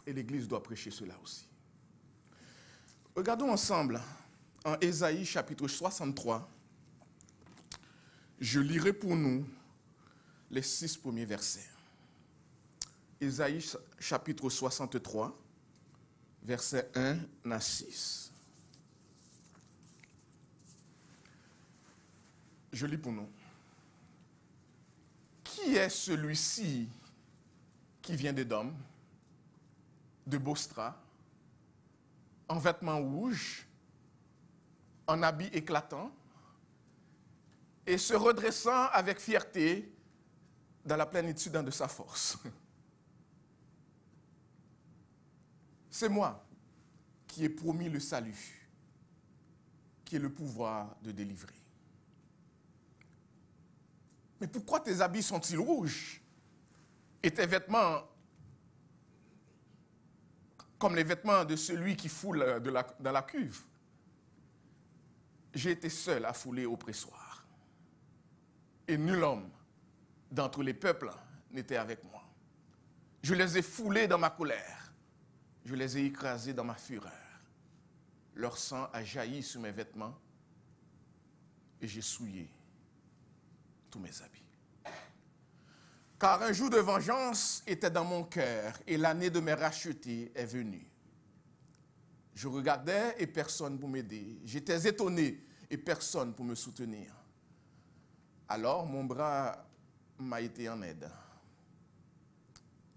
Et l'Église doit prêcher cela aussi. Regardons ensemble en Ésaïe chapitre 63. Je lirai pour nous les 6 premiers versets. Ésaïe chapitre 63, versets 1 à 6. Je lis pour nous. Qui est celui-ci qui vient d'Édom, de Bostra, en vêtements rouges, en habits éclatants, et se redressant avec fierté dans la plénitude de sa force? C'est moi qui ai promis le salut, qui ai le pouvoir de délivrer. Mais pourquoi tes habits sont-ils rouges et tes vêtements comme les vêtements de celui qui foule dans la cuve? J'ai été seul à fouler au pressoir, et nul homme d'entre les peuples n'était avec moi. Je les ai foulés dans ma colère, je les ai écrasés dans ma fureur. Leur sang a jailli sur mes vêtements et j'ai souillé tous mes habits. Car un jour de vengeance était dans mon cœur et l'année de mes rachetés est venue. Je regardais et personne pour m'aider. J'étais étonné et personne pour me soutenir. Alors mon bras m'a été en aide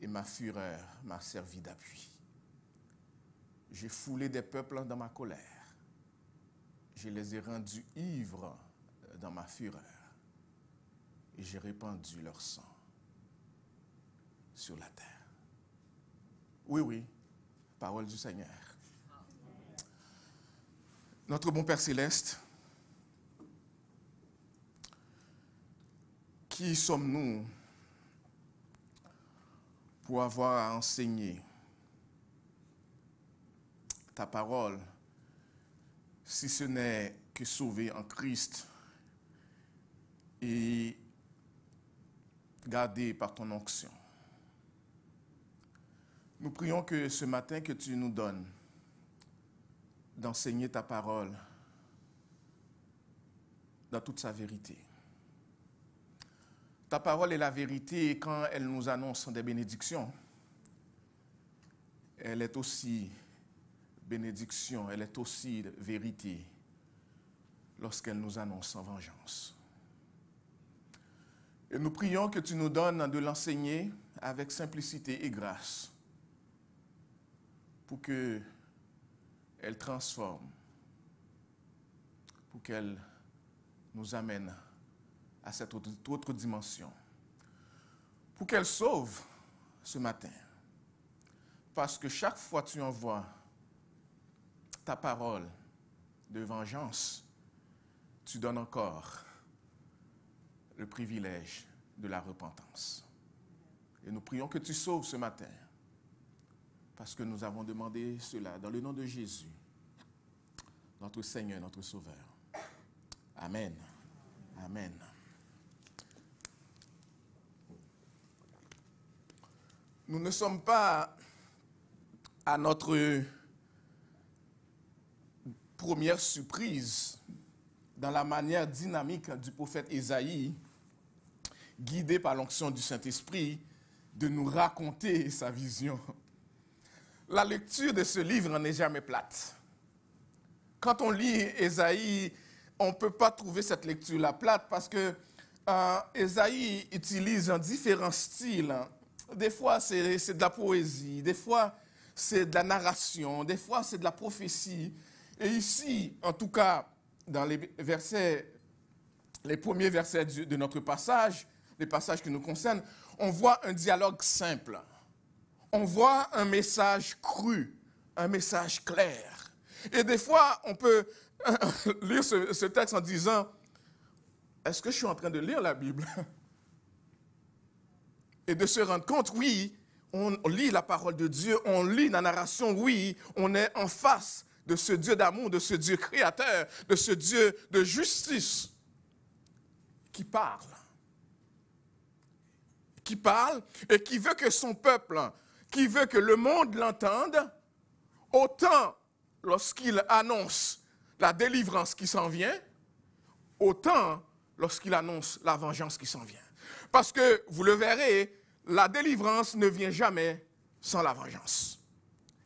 et ma fureur m'a servi d'appui. J'ai foulé des peuples dans ma colère. Je les ai rendus ivres dans ma fureur et j'ai répandu leur sang sur la terre. Oui, oui, parole du Seigneur. Notre bon Père Céleste, qui sommes-nous pour avoir à enseigner ta parole, si ce n'est que sauvé en Christ et gardés par ton onction. Nous prions que ce matin que tu nous donnes d'enseigner ta parole dans toute sa vérité. Ta parole est la vérité et quand elle nous annonce des bénédictions, elle est aussi bénédiction, elle est aussi vérité lorsqu'elle nous annonce en vengeance. Et nous prions que tu nous donnes de l'enseigner avec simplicité et grâce pour qu'elle transforme, pour qu'elle nous amène à cette autre dimension, pour qu'elle sauve ce matin. Parce que chaque fois que tu envoies ta parole de vengeance, tu donnes encore le privilège de la repentance. Et nous prions que tu sauves ce matin, parce que nous avons demandé cela dans le nom de Jésus, notre Seigneur, notre Sauveur. Amen. Amen. Nous ne sommes pas à notre première surprise dans la manière dynamique du prophète Ésaïe, guidé par l'onction du Saint-Esprit, de nous raconter sa vision. La lecture de ce livre n'est jamais plate. Quand on lit Ésaïe, on ne peut pas trouver cette lecture-là plate parce que Ésaïe utilise différents styles. Des fois, c'est de la poésie, des fois, c'est de la narration, des fois, c'est de la prophétie. Et ici, en tout cas, dans les premiers versets de notre passage, les passages qui nous concernent, on voit un dialogue simple. On voit un message cru, un message clair. Et des fois, on peut lire ce texte en disant, est-ce que je suis en train de lire la Bible? Et de se rendre compte, oui, on lit la parole de Dieu, on lit la narration, oui, on est en face de ce Dieu d'amour, de ce Dieu créateur, de ce Dieu de justice qui parle et qui veut que son peuple, qui veut que le monde l'entende, autant lorsqu'il annonce la délivrance qui s'en vient, autant lorsqu'il annonce la vengeance qui s'en vient. Parce que, vous le verrez, la délivrance ne vient jamais sans la vengeance.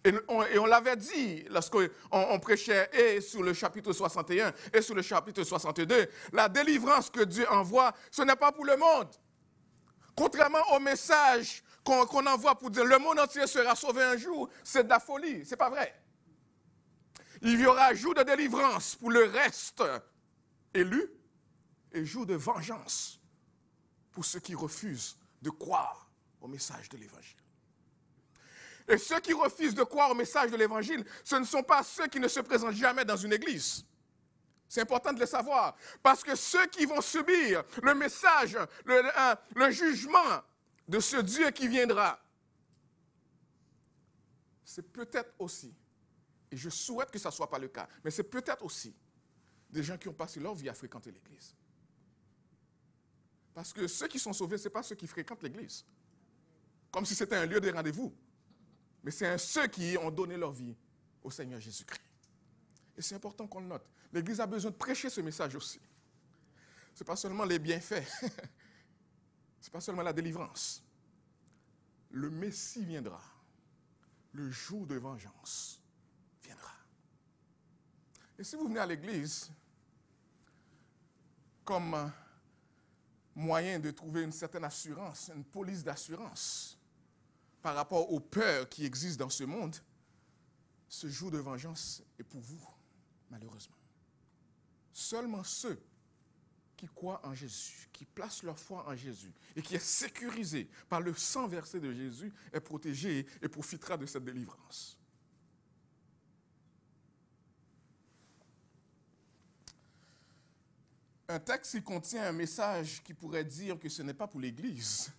Et on l'avait dit lorsqu'on prêchait et sur le chapitre 61 et sur le chapitre 62, la délivrance que Dieu envoie, ce n'est pas pour le monde. Contrairement au message qu'on envoie pour dire le monde entier sera sauvé un jour, c'est de la folie, c'est pas vrai. Il y aura jour de délivrance pour le reste élu et jour de vengeance pour ceux qui refusent de croire au message de l'Évangile. Et ceux qui refusent de croire au message de l'Évangile, ce ne sont pas ceux qui ne se présentent jamais dans une église. C'est important de le savoir. Parce que ceux qui vont subir le message, le jugement de ce Dieu qui viendra, c'est peut-être aussi, et je souhaite que ça ne soit pas le cas, mais c'est peut-être aussi des gens qui ont passé leur vie à fréquenter l'église. Parce que ceux qui sont sauvés, ce n'est pas ceux qui fréquentent l'église. Comme si c'était un lieu de rendez-vous. Mais c'est ceux qui ont donné leur vie au Seigneur Jésus-Christ. Et c'est important qu'on le note. L'Église a besoin de prêcher ce message aussi. Ce n'est pas seulement les bienfaits. Ce n'est pas seulement la délivrance. Le Messie viendra. Le jour de vengeance viendra. Et si vous venez à l'Église comme moyen de trouver une certaine assurance, une police d'assurance par rapport aux peurs qui existent dans ce monde, ce jour de vengeance est pour vous, malheureusement. Seulement ceux qui croient en Jésus, qui placent leur foi en Jésus et qui est sécurisé par le sang versé de Jésus est protégé et profitera de cette délivrance. Un texte qui contient un message qui pourrait dire que ce n'est pas pour l'Église,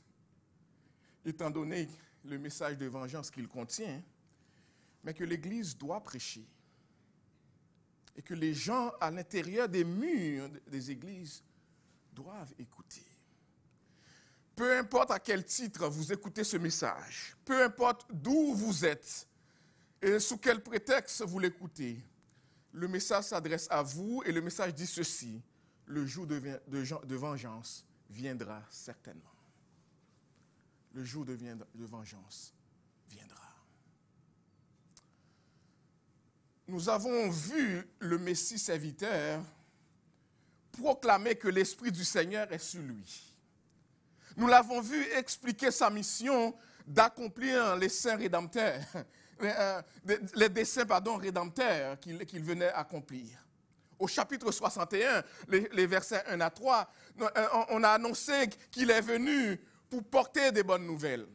étant donné le message de vengeance qu'il contient, mais que l'Église doit prêcher. Et que les gens à l'intérieur des murs des églises doivent écouter. peu importe à quel titre vous écoutez ce message, peu importe d'où vous êtes et sous quel prétexte vous l'écoutez, le message s'adresse à vous et le message dit ceci: le jour de vengeance viendra certainement. Le jour de vengeance viendra. Nous avons vu le Messie serviteur proclamer que l'Esprit du Seigneur est sur lui. Nous l'avons vu expliquer sa mission d'accomplir les desseins rédempteurs, rédempteurs qu'il venait accomplir. Au chapitre 61, les versets 1 à 3, on a annoncé qu'il est venu pour porter des bonnes nouvelles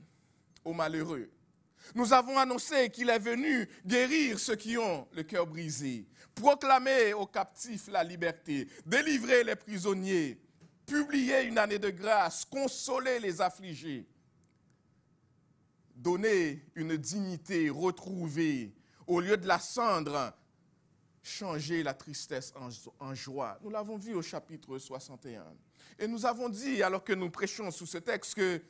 aux malheureux. Nous avons annoncé qu'il est venu guérir ceux qui ont le cœur brisé, proclamer aux captifs la liberté, délivrer les prisonniers, publier une année de grâce, consoler les affligés, donner une dignité retrouvée au lieu de la cendre, changer la tristesse en joie. Nous l'avons vu au chapitre 61. Et nous avons dit, alors que nous prêchons sous ce texte, que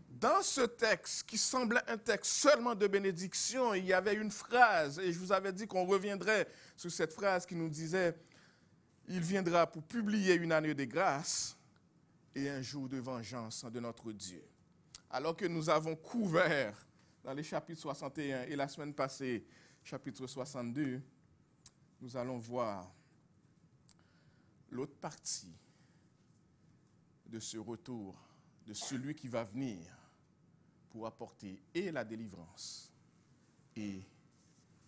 dans ce texte, qui semblait un texte seulement de bénédiction, il y avait une phrase, et je vous avais dit qu'on reviendrait sur cette phrase qui nous disait « Il viendra pour publier une année de grâce et un jour de vengeance de notre Dieu. » Alors que nous avons couvert dans les chapitres 61 et la semaine passée, chapitre 62, nous allons voir l'autre partie de ce retour de celui qui va venir pour apporter et la délivrance et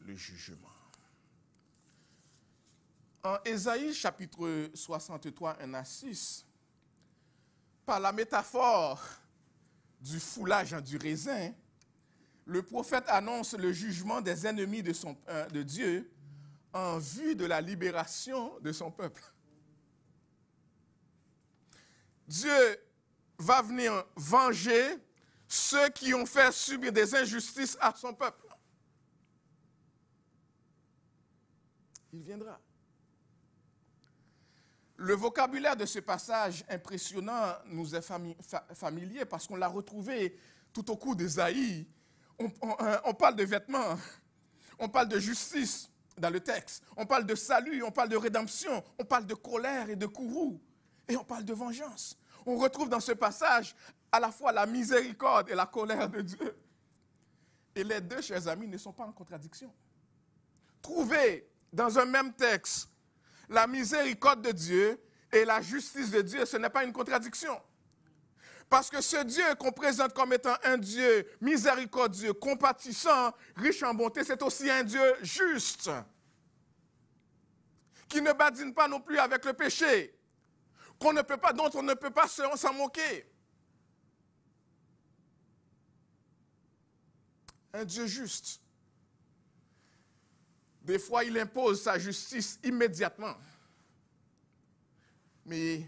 le jugement. En Ésaïe, chapitre 63, 1 à 6, par la métaphore du foulage du raisin, le prophète annonce le jugement des ennemis de Dieu en vue de la libération de son peuple. Dieu va venir venger ceux qui ont fait subir des injustices à son peuple. Il viendra. Le vocabulaire de ce passage impressionnant nous est familier parce qu'on l'a retrouvé tout au cours d'Ésaïe. On parle de vêtements, on parle de justice dans le texte, on parle de salut, on parle de rédemption, on parle de colère et de courroux, et on parle de vengeance. On retrouve dans ce passage à la fois la miséricorde et la colère de Dieu. Et les deux, chers amis, ne sont pas en contradiction. Trouver dans un même texte la miséricorde de Dieu et la justice de Dieu, ce n'est pas une contradiction. Parce que ce Dieu qu'on présente comme étant un Dieu miséricordieux, compatissant, riche en bonté, c'est aussi un Dieu juste, qui ne badine pas non plus avec le péché, dont on ne peut pas s'en moquer. Un Dieu juste. Des fois, il impose sa justice immédiatement. Mais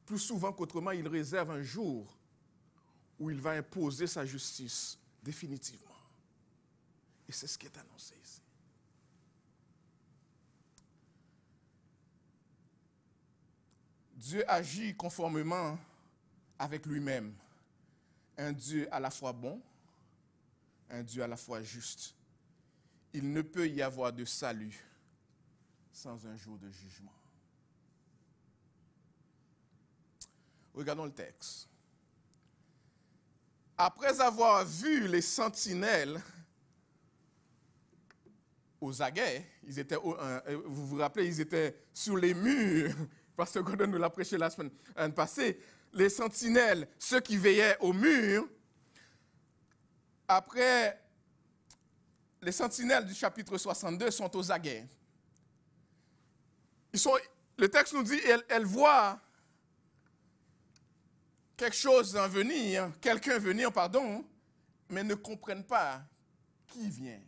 plus souvent qu'autrement, il réserve un jour où il va imposer sa justice définitivement. Et c'est ce qui est annoncé ici. Dieu agit conformément avec lui-même. Un Dieu à la fois bon, un Dieu à la fois juste. Il ne peut y avoir de salut sans un jour de jugement. Regardons le texte. Après avoir vu les sentinelles aux aguets, vous vous rappelez, ils étaient sur les murs, Pasteur Gordon nous l'a prêché la semaine passée, les sentinelles, ceux qui veillaient au mur, après, les sentinelles du chapitre 62 sont aux aguets. Le texte nous dit, elles voient quelqu'un venir, mais ne comprennent pas qui vient.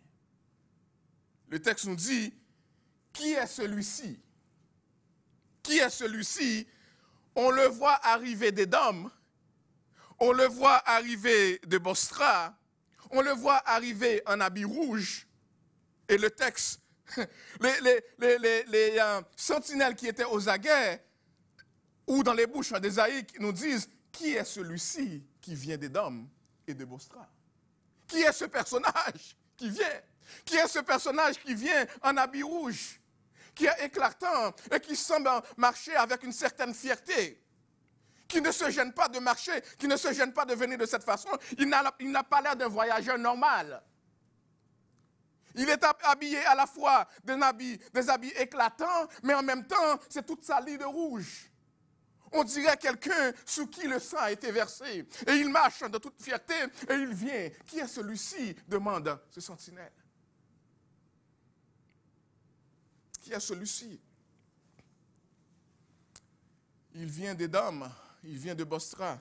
Le texte nous dit, qui est celui-ci? Qui est celui-ci? On le voit arriver d'Édom, on le voit arriver de Bostra, on le voit arriver en habit rouge. Et le texte, les sentinelles qui étaient aux aguets, ou dans les bouches d'Ésaïe, nous disent qui est celui-ci qui vient d'Édom et de Bostra? Qui est ce personnage qui vient? Qui est ce personnage qui vient en habit rouge, qui est éclatant et qui semble marcher avec une certaine fierté, qui ne se gêne pas de marcher, qui ne se gêne pas de venir de cette façon? Il n'a pas l'air d'un voyageur normal. Il est habillé à la fois des habits éclatants, mais en même temps, c'est toute sali de rouge. On dirait quelqu'un sous qui le sang a été versé. Et il marche de toute fierté et il vient. Qui est celui-ci? Demande ce sentinelle. Qui est celui-ci? Il vient d'Édom, il vient de Bostra.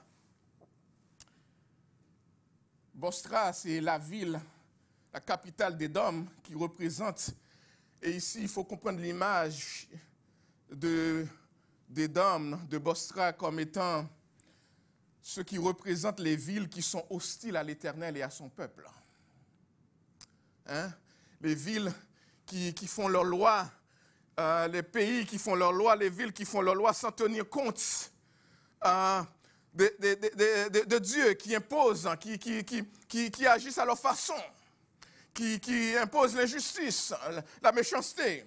Bostra, c'est la ville, la capitale d'Édom qui représente, et ici il faut comprendre l'image d'Édom, de Bostra comme étant ce qui représente les villes qui sont hostiles à l'Éternel et à son peuple. Hein? Les villes qui font leur loi, les pays qui font leur loi, les villes qui font leur loi sans tenir compte de Dieu, qui imposent, qui agissent à leur façon, qui imposent l'injustice, la méchanceté.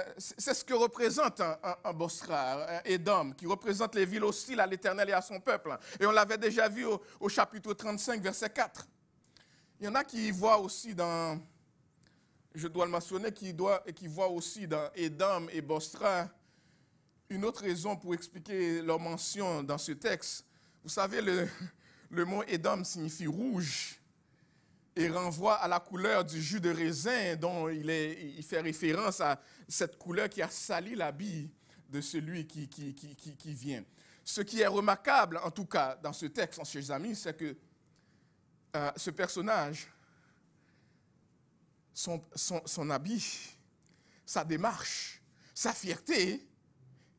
C'est ce que représente un Bosra, Édom, qui représente les villes hostiles à l'Éternel et à son peuple. Et on l'avait déjà vu au chapitre 35, verset 4. Il y en a qui voient aussi dans, je dois le mentionner, qui voient aussi dans Édom et Bosra une autre raison pour expliquer leur mention dans ce texte. Vous savez, le mot Édom signifie rouge et renvoie à la couleur du jus de raisin dont il fait référence à cette couleur qui a sali l'habit de celui qui vient. Ce qui est remarquable, en tout cas, dans ce texte, chers amis, c'est que ce personnage, son habit, sa démarche, sa fierté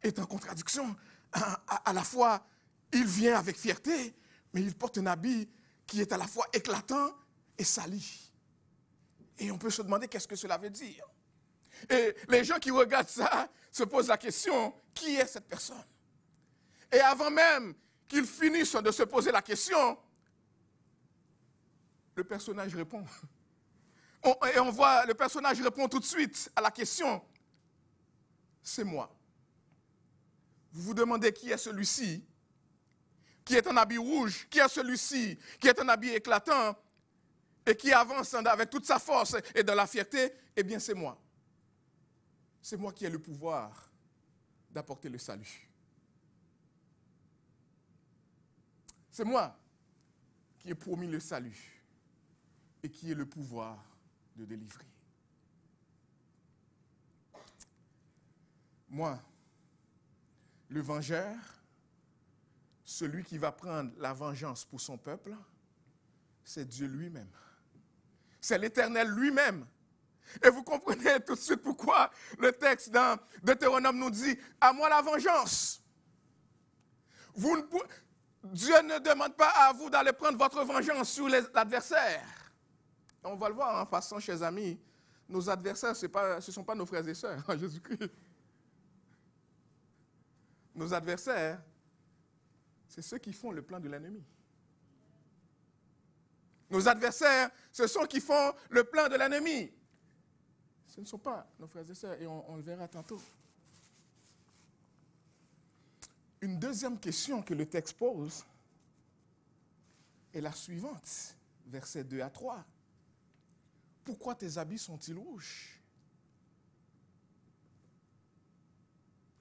est en contradiction. À la fois, il vient avec fierté, mais il porte un habit qui est à la fois éclatant et sali. Et on peut se demander qu'est-ce que cela veut dire. Et les gens qui regardent ça se posent la question, qui est cette personne? Et avant même qu'ils finissent de se poser la question, le personnage répond. Et on voit, le personnage répond tout de suite à la question, c'est moi. Vous vous demandez qui est celui-ci, qui est en habit rouge, qui est celui-ci, qui est en habit éclatant, et qui avance avec toute sa force et dans la fierté, eh bien c'est moi. C'est moi qui ai le pouvoir d'apporter le salut. C'est moi qui ai promis le salut et qui ai le pouvoir de délivrer. Moi, le vengeur, celui qui va prendre la vengeance pour son peuple, c'est Dieu lui-même. C'est l'Éternel lui-même. Et vous comprenez tout de suite pourquoi le texte dans Deutéronome nous dit « À moi la vengeance ». Dieu ne demande pas à vous d'aller prendre votre vengeance sur l'adversaire. On va le voir en passant, chers amis. Nos adversaires, ce ne sont pas nos frères et sœurs en Jésus-Christ. Nos adversaires, c'est ceux qui font le plan de l'ennemi. Nos adversaires, ce sont ceux qui font le plan de l'ennemi. Ce ne sont pas nos frères et sœurs, et on le verra tantôt. Une deuxième question que le texte pose est la suivante, versets 2 à 3. Pourquoi tes habits sont-ils rouges?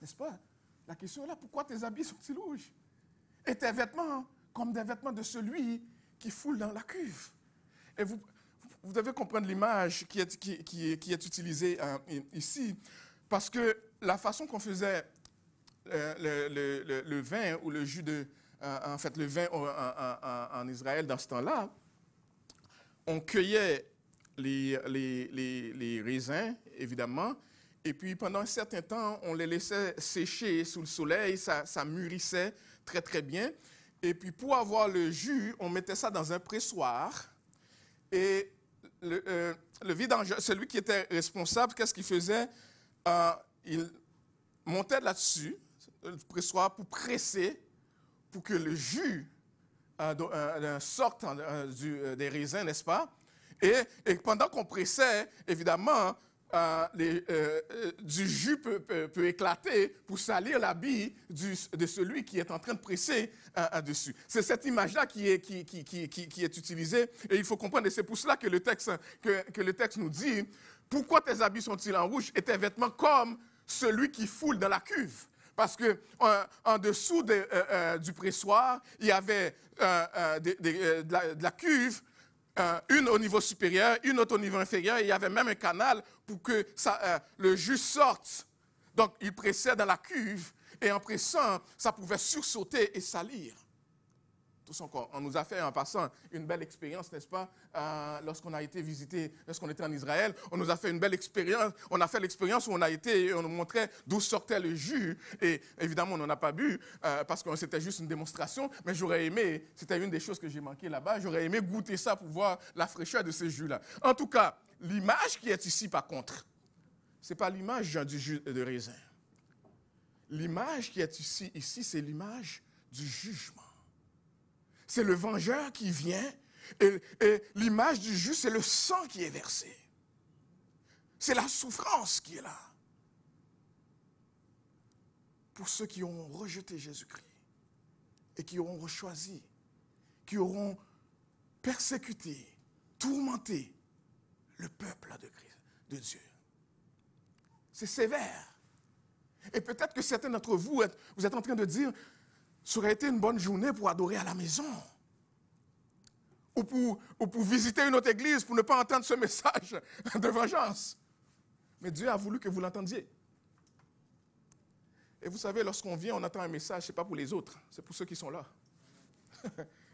N'est-ce pas? La question est là, pourquoi tes habits sont-ils rouges? Et tes vêtements comme des vêtements de celui qui foule dans la cuve. Et vous devez comprendre l'image qui est utilisée ici, parce que la façon qu'on faisait le vin ou le jus le vin en Israël dans ce temps-là, on cueillait les raisins, évidemment, et puis pendant un certain temps, on les laissait sécher sous le soleil, ça mûrissait très très bien. Et puis pour avoir le jus, on mettait ça dans un pressoir. Et le vidangeur, celui qui était responsable, qu'est-ce qu'il faisait? Il montait là-dessus, le pressoir, pour presser, pour que le jus sorte des raisins, n'est-ce pas? Et pendant qu'on pressait, évidemment, du jus peut éclater pour salir l'habit de celui qui est en train de presser dessus. C'est cette image-là qui est utilisée et il faut comprendre, et c'est pour cela que le texte nous dit « Pourquoi tes habits sont-ils en rouge et tes vêtements comme celui qui foule dans la cuve ?» Parce qu'en dessous du pressoir, il y avait de la cuve, une au niveau supérieur, une autre au niveau inférieur, et il y avait même un canal pour que le jus sorte. Donc, il pressait dans la cuve, et en pressant, ça pouvait sursauter et salir tout son corps. On nous a fait en passant une belle expérience, n'est-ce pas, lorsqu'on a été visité, lorsqu'on était en Israël, on nous a fait une belle expérience, on a fait l'expérience où on a été, et on nous montrait d'où sortait le jus, et évidemment on n'en a pas bu, parce que c'était juste une démonstration, mais j'aurais aimé, c'était une des choses que j'ai manqué là-bas, j'aurais aimé goûter ça pour voir la fraîcheur de ces jus-là. En tout cas, l'image qui est ici par contre, ce n'est pas l'image du jus de raisin. L'image qui est ici, c'est l'image du jugement. C'est le vengeur qui vient et l'image du jus, c'est le sang qui est versé. C'est la souffrance qui est là. Pour ceux qui auront rejeté Jésus-Christ et qui auront choisi, qui auront persécuté, tourmenté le peuple de Dieu. C'est sévère. Et peut-être que certains d'entre vous, vous êtes en train de dire, ça aurait été une bonne journée pour adorer à la maison. Ou pour visiter une autre église, pour ne pas entendre ce message de vengeance. Mais Dieu a voulu que vous l'entendiez. Et vous savez, lorsqu'on vient, on entend un message, ce n'est pas pour les autres, c'est pour ceux qui sont là.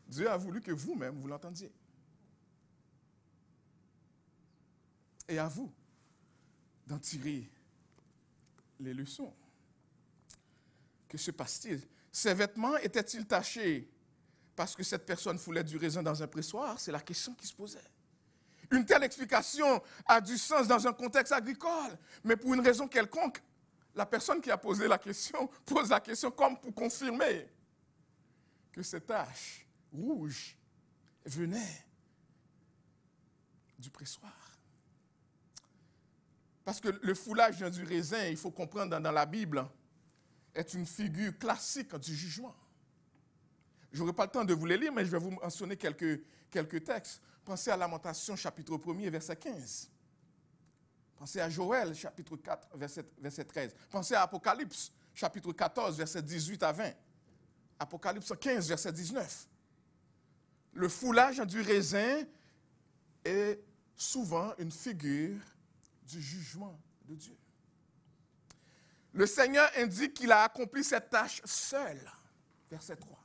Dieu a voulu que vous-même, vous l'entendiez. Et à vous d'en tirer les leçons. Que se passe-t-il? Ses vêtements étaient-ils tachés parce que cette personne foulait du raisin dans un pressoir? C'est la question qui se posait. Une telle explication a du sens dans un contexte agricole, mais pour une raison quelconque, la personne qui a posé la question pose la question comme pour confirmer que ces taches rouges venaient du pressoir. Parce que le foulage du raisin, il faut comprendre dans la Bible, est une figure classique du jugement. Je n'aurai pas le temps de vous les lire, mais je vais vous mentionner quelques textes. Pensez à Lamentation, chapitre 1er, verset 15. Pensez à Joël, chapitre 4, verset 13. Pensez à Apocalypse, chapitre 14, verset 18 à 20. Apocalypse 15, verset 19. Le foulage du raisin est souvent une figure du jugement de Dieu. Le Seigneur indique qu'il a accompli cette tâche seul. Verset 3.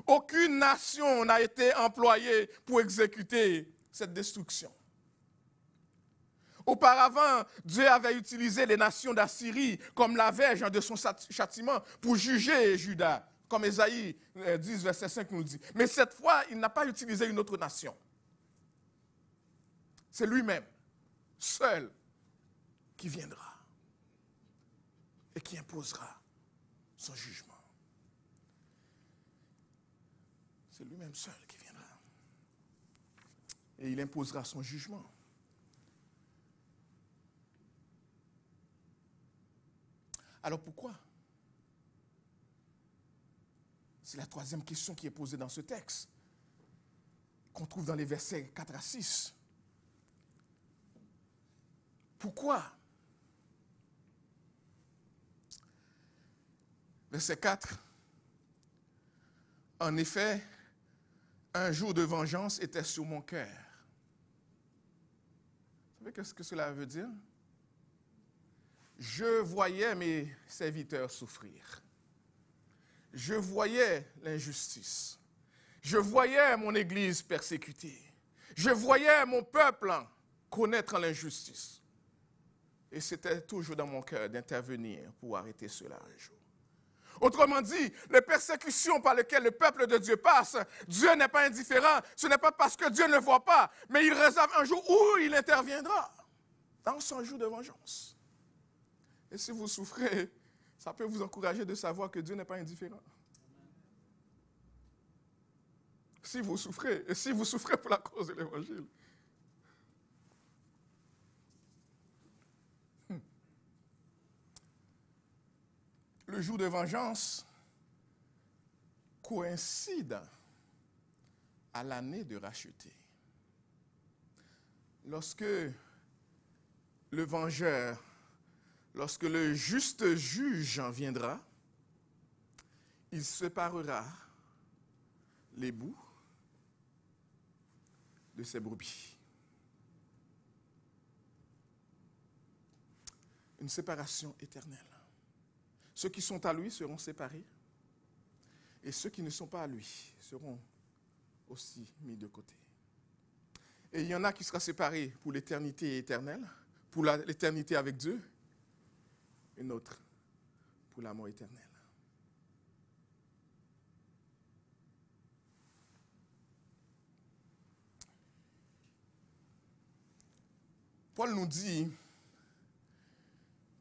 Aucune nation n'a été employée pour exécuter cette destruction. Auparavant, Dieu avait utilisé les nations d'Assyrie comme la verge de son châtiment pour juger Juda, comme Ésaïe 10, verset 5 nous dit. Mais cette fois, il n'a pas utilisé une autre nation. C'est lui-même, seul, qui viendra et qui imposera son jugement. C'est lui-même seul qui viendra. Et il imposera son jugement. Alors pourquoi? C'est la troisième question qui est posée dans ce texte, qu'on trouve dans les versets 4 à 6. Pourquoi? Verset 4. En effet, un jour de vengeance était sur mon cœur. Vous savez ce que cela veut dire? Je voyais mes serviteurs souffrir. Je voyais l'injustice. Je voyais mon Église persécutée. Je voyais mon peuple connaître l'injustice. Et c'était toujours dans mon cœur d'intervenir pour arrêter cela un jour. Autrement dit, les persécutions par lesquelles le peuple de Dieu passe, Dieu n'est pas indifférent. Ce n'est pas parce que Dieu ne le voit pas, mais il réserve un jour où il interviendra dans son jour de vengeance. Et si vous souffrez, ça peut vous encourager de savoir que Dieu n'est pas indifférent. si vous souffrez, et si vous souffrez pour la cause de l'Évangile. Le jour de vengeance coïncide à l'année de racheter. Lorsque le vengeur, lorsque le juste juge en viendra, il séparera les bouts de ses brebis. Une séparation éternelle. Ceux qui sont à lui seront séparés et ceux qui ne sont pas à lui seront aussi mis de côté. Et il y en a qui seront séparés pour l'éternité éternelle, pour l'éternité avec Dieu, une autre pour la mort éternelle. Paul nous dit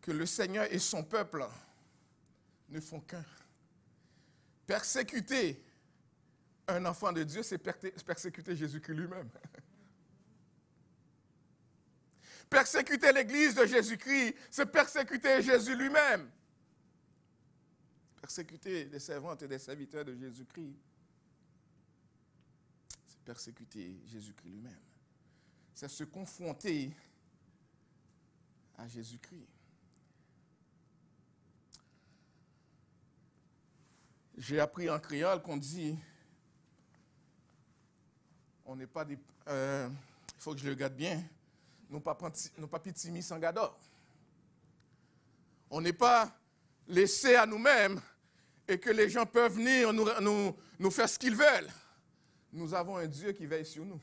que le Seigneur et son peuple ne font qu'un. Persécuter un enfant de Dieu, c'est persécuter Jésus-Christ lui-même. Persécuter l'Église de Jésus-Christ, c'est persécuter Jésus lui-même. Persécuter des servantes et des serviteurs de Jésus-Christ, c'est persécuter Jésus-Christ lui-même. C'est se confronter à Jésus-Christ. J'ai appris en créole qu'on dit, on n'est pas des... il faut que je le regarde bien. Nous pas pitimi sans gador. On n'est pas laissé à nous-mêmes et que les gens peuvent venir nous faire ce qu'ils veulent. Nous avons un Dieu qui veille sur nous.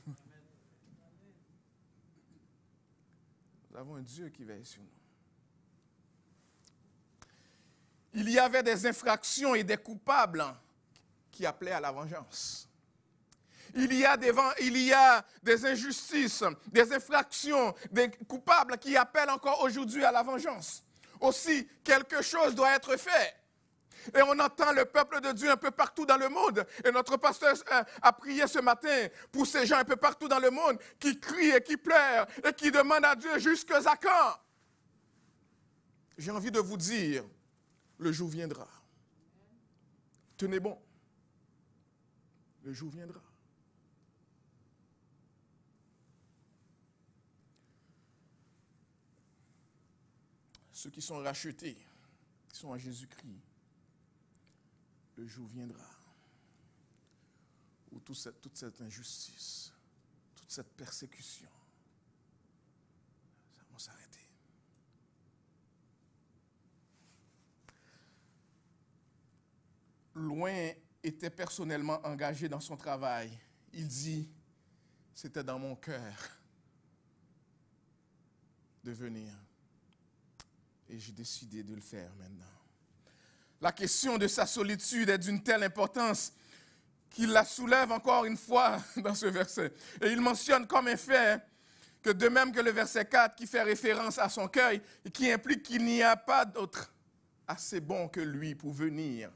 Nous avons un Dieu qui veille sur nous. Il y avait des infractions et des coupables qui appelaient à la vengeance. Il y a des injustices, des infractions, des coupables qui appellent encore aujourd'hui à la vengeance. Aussi, quelque chose doit être fait. Et on entend le peuple de Dieu un peu partout dans le monde. Et notre pasteur a prié ce matin pour ces gens un peu partout dans le monde qui crient et qui pleurent et qui demandent à Dieu jusqu'à quand. J'ai envie de vous dire, le jour viendra. Tenez bon. Le jour viendra. Ceux qui sont rachetés, qui sont en Jésus-Christ, le jour viendra où toute cette injustice, toute cette persécution, ça va s'arrêter. Loin était personnellement engagé dans son travail. Il dit, c'était dans mon cœur de venir. Et j'ai décidé de le faire maintenant. La question de sa solitude est d'une telle importance qu'il la soulève encore une fois dans ce verset. Et il mentionne comme un fait que de même que le verset 4 qui fait référence à son cœur et qui implique qu'il n'y a pas d'autre assez bon que lui pour venir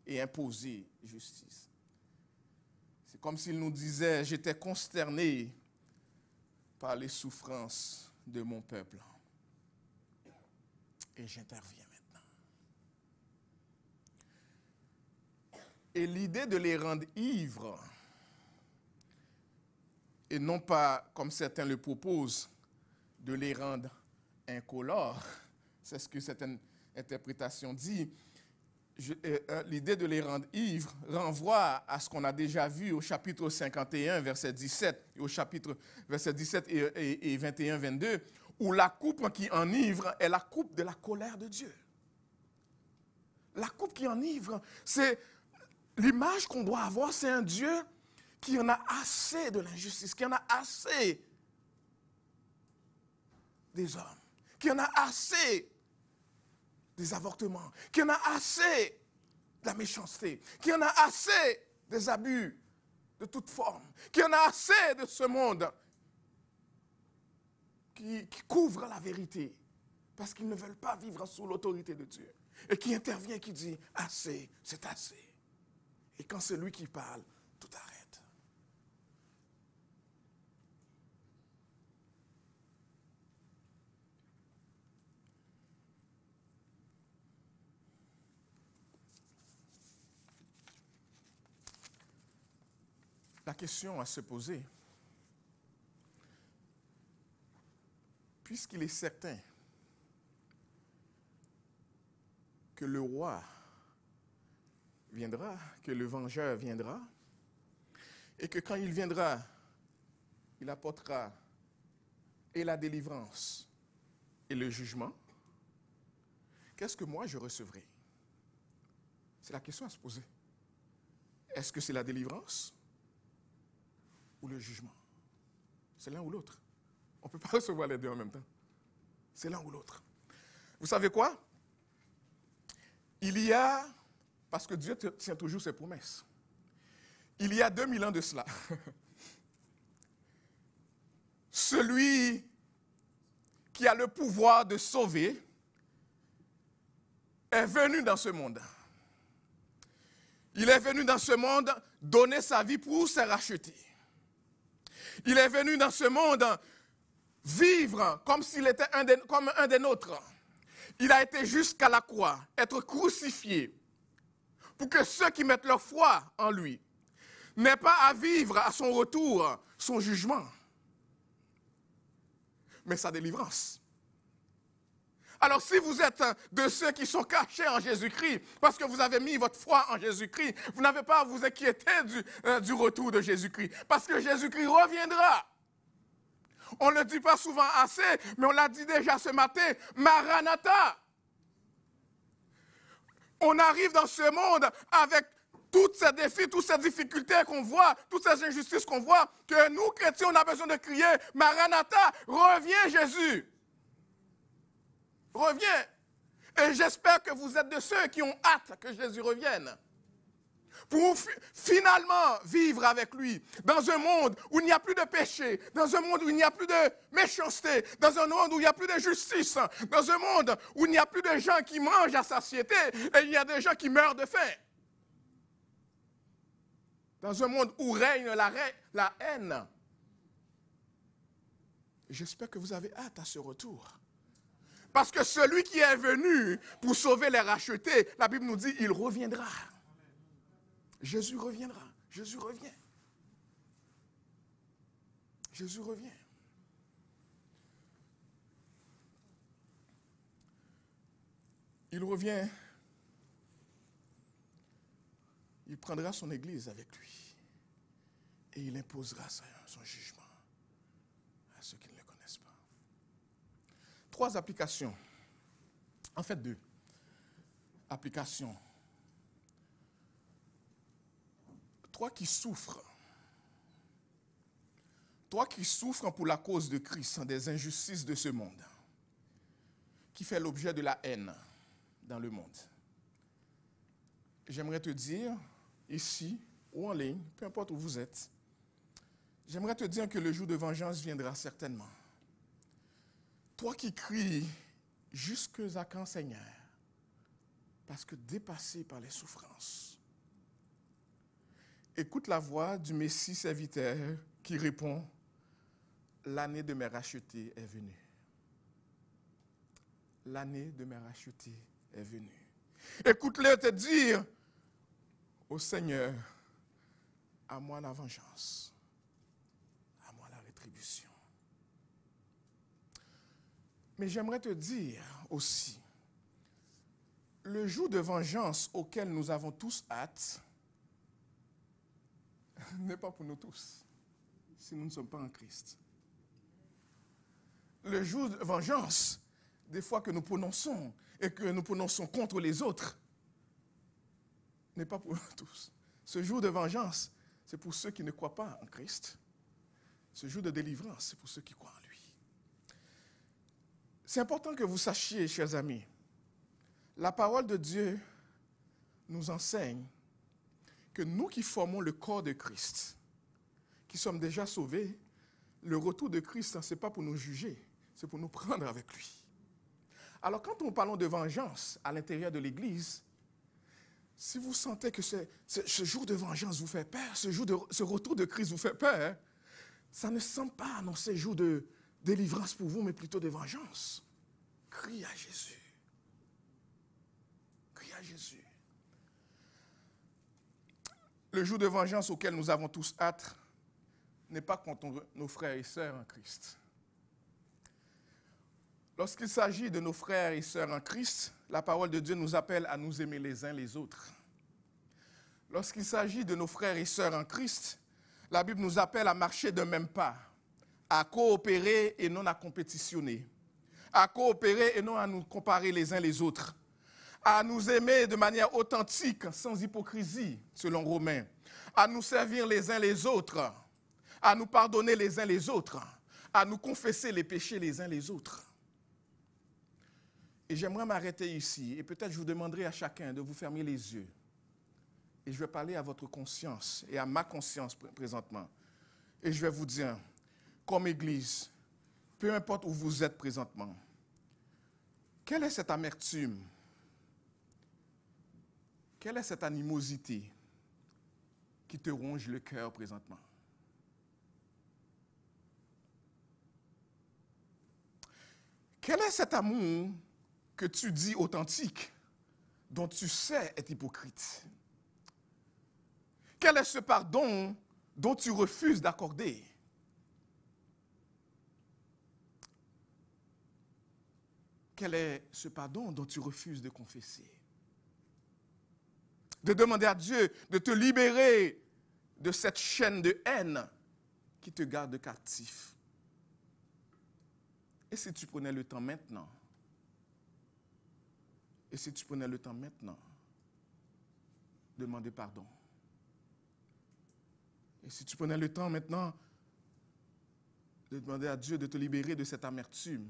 et imposer justice. C'est comme s'il nous disait, j'étais consterné par les souffrances de mon peuple. Et j'interviens maintenant. Et l'idée de les rendre ivres, et non pas, comme certains le proposent, de les rendre incolores, c'est ce que cette interprétation dit. L'idée de les rendre ivres renvoie à ce qu'on a déjà vu au chapitre 51, verset 17, et au chapitre verset 17 et 21, 22, où la coupe qui enivre est la coupe de la colère de Dieu. La coupe qui enivre, c'est l'image qu'on doit avoir, c'est un Dieu qui en a assez de l'injustice, qui en a assez des hommes, qui en a assez des avortements, qui en a assez de la méchanceté, qui en a assez des abus de toute forme, qui en a assez de ce monde qui couvre la vérité parce qu'ils ne veulent pas vivre sous l'autorité de Dieu et qui intervient, qui dit assez, c'est assez. Et quand c'est lui qui parle, tout arrête. La question à se poser, puisqu'il est certain que le roi viendra, que le vengeur viendra, et que quand il viendra, il apportera et la délivrance et le jugement, qu'est-ce que moi je recevrai? C'est la question à se poser. Est-ce que c'est la délivrance ou le jugement? C'est l'un ou l'autre. On ne peut pas recevoir les deux en même temps. C'est l'un ou l'autre. Vous savez quoi? Il y a, parce que Dieu tient toujours ses promesses, il y a 2000 ans de cela, celui qui a le pouvoir de sauver est venu dans ce monde. Il est venu dans ce monde donner sa vie pour se racheter. Il est venu dans ce monde vivre comme s'il était comme un des nôtres. Il a été jusqu'à la croix, être crucifié, pour que ceux qui mettent leur foi en lui n'aient pas à vivre à son retour son jugement, mais sa délivrance. Alors si vous êtes de ceux qui sont cachés en Jésus-Christ, parce que vous avez mis votre foi en Jésus-Christ, vous n'avez pas à vous inquiéter du retour de Jésus-Christ, parce que Jésus-Christ reviendra. On ne le dit pas souvent assez, mais on l'a dit déjà ce matin, Maranatha. On arrive dans ce monde avec tous ces défis, toutes ces difficultés qu'on voit, toutes ces injustices qu'on voit, que nous, chrétiens, on a besoin de crier, Maranatha, reviens Jésus. Reviens. Et j'espère que vous êtes de ceux qui ont hâte que Jésus revienne. Pour finalement vivre avec lui dans un monde où il n'y a plus de péché, dans un monde où il n'y a plus de méchanceté, dans un monde où il n'y a plus de justice, dans un monde où il n'y a plus de gens qui mangent à satiété et il y a des gens qui meurent de faim. Dans un monde où règne la haine. J'espère que vous avez hâte à ce retour. Parce que celui qui est venu pour sauver les rachetés, la Bible nous dit, il reviendra. Jésus reviendra. Jésus revient. Jésus revient. Il revient. Il prendra son Église avec lui. Et il imposera son jugement à ceux qui ne le connaissent pas. 3 applications. En fait 2. Applications. Toi qui souffres pour la cause de Christ, des injustices de ce monde, qui fait l'objet de la haine dans le monde, j'aimerais te dire, ici ou en ligne, peu importe où vous êtes, j'aimerais te dire que le jour de vengeance viendra certainement. Toi qui cries, jusqu'à quand, Seigneur? Parce que dépassé par les souffrances, écoute la voix du Messie serviteur qui répond, l'année de mes rachetés est venue. L'année de mes rachetés est venue. Écoute-le te dire, ô Seigneur, à moi la vengeance, à moi la rétribution. Mais j'aimerais te dire aussi, le jour de vengeance auquel nous avons tous hâte, n'est pas pour nous tous, si nous ne sommes pas en Christ. Le jour de vengeance, des fois que nous prononçons et que nous prononçons contre les autres, n'est pas pour nous tous. Ce jour de vengeance, c'est pour ceux qui ne croient pas en Christ. Ce jour de délivrance, c'est pour ceux qui croient en lui. C'est important que vous sachiez, chers amis, la parole de Dieu nous enseigne que nous qui formons le corps de Christ, qui sommes déjà sauvés, le retour de Christ, ce n'est pas pour nous juger, c'est pour nous prendre avec lui. Alors quand nous parlons de vengeance à l'intérieur de l'Église, si vous sentez que ce jour de vengeance vous fait peur, ce retour de Christ vous fait peur, ça ne semble pas annoncer jour de délivrance pour vous, mais plutôt de vengeance. Crie à Jésus. Crie à Jésus. Le jour de vengeance auquel nous avons tous hâte n'est pas contre nos frères et sœurs en Christ. Lorsqu'il s'agit de nos frères et sœurs en Christ, la parole de Dieu nous appelle à nous aimer les uns les autres. Lorsqu'il s'agit de nos frères et sœurs en Christ, la Bible nous appelle à marcher d'un même pas, à coopérer et non à compétitionner, à coopérer et non à nous comparer les uns les autres, à nous aimer de manière authentique, sans hypocrisie, selon Romains, à nous servir les uns les autres, à nous pardonner les uns les autres, à nous confesser les péchés les uns les autres. Et j'aimerais m'arrêter ici, et peut-être je vous demanderai à chacun de vous fermer les yeux. Et je vais parler à votre conscience et à ma conscience présentement. Et je vais vous dire, comme Église, peu importe où vous êtes présentement, quelle est cette amertume? Quelle est cette animosité qui te ronge le cœur présentement? Quel est cet amour que tu dis authentique, dont tu sais est hypocrite? Quel est ce pardon dont tu refuses d'accorder? Quel est ce pardon dont tu refuses de confesser? De demander à Dieu de te libérer de cette chaîne de haine qui te garde captif. Et si tu prenais le temps maintenant? Et si tu prenais le temps maintenant de demander pardon? Et si tu prenais le temps maintenant de demander à Dieu de te libérer de cette amertume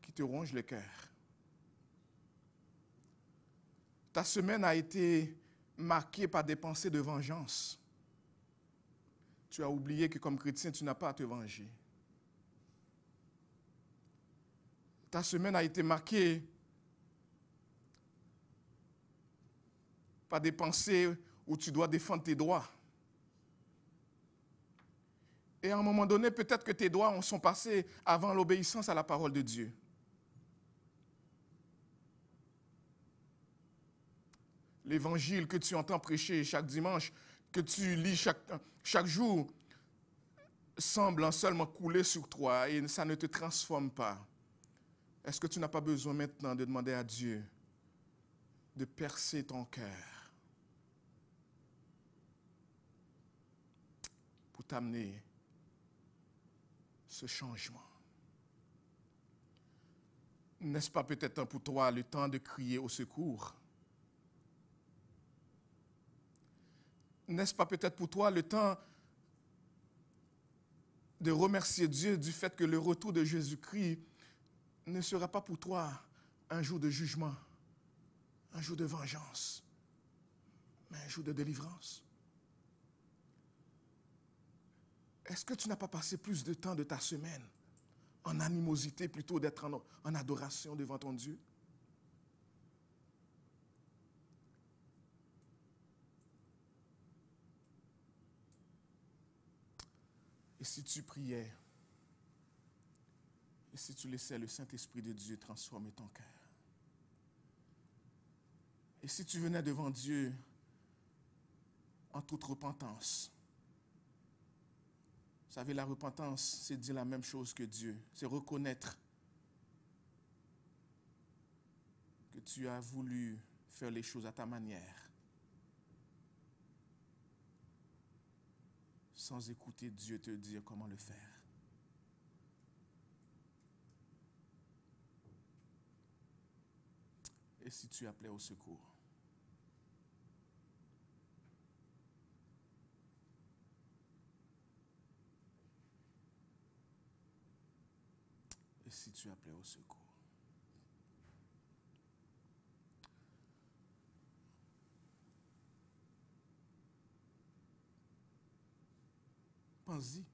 qui te ronge le cœur? Ta semaine a été marquée par des pensées de vengeance. Tu as oublié que comme chrétien, tu n'as pas à te venger. Ta semaine a été marquée par des pensées où tu dois défendre tes droits. Et à un moment donné, peut-être que tes droits sont passés avant l'obéissance à la parole de Dieu. L'évangile que tu entends prêcher chaque dimanche, que tu lis chaque jour, semble seulement couler sur toi et ça ne te transforme pas. Est-ce que tu n'as pas besoin maintenant de demander à Dieu de percer ton cœur pour t'amener ce changement? N'est-ce pas peut-être pour toi le temps de crier au secours? N'est-ce pas peut-être pour toi le temps de remercier Dieu du fait que le retour de Jésus-Christ ne sera pas pour toi un jour de jugement, un jour de vengeance, mais un jour de délivrance? Est-ce que tu n'as pas passé plus de temps de ta semaine en animosité plutôt d'être en adoration devant ton Dieu? Et si tu priais, et si tu laissais le Saint-Esprit de Dieu transformer ton cœur? Et si tu venais devant Dieu en toute repentance? Vous savez, la repentance, c'est dire la même chose que Dieu. C'est reconnaître que tu as voulu faire les choses à ta manière, sans écouter Dieu te dire comment le faire. Et si tu appelais au secours? Et si tu appelais au secours? Pense-y.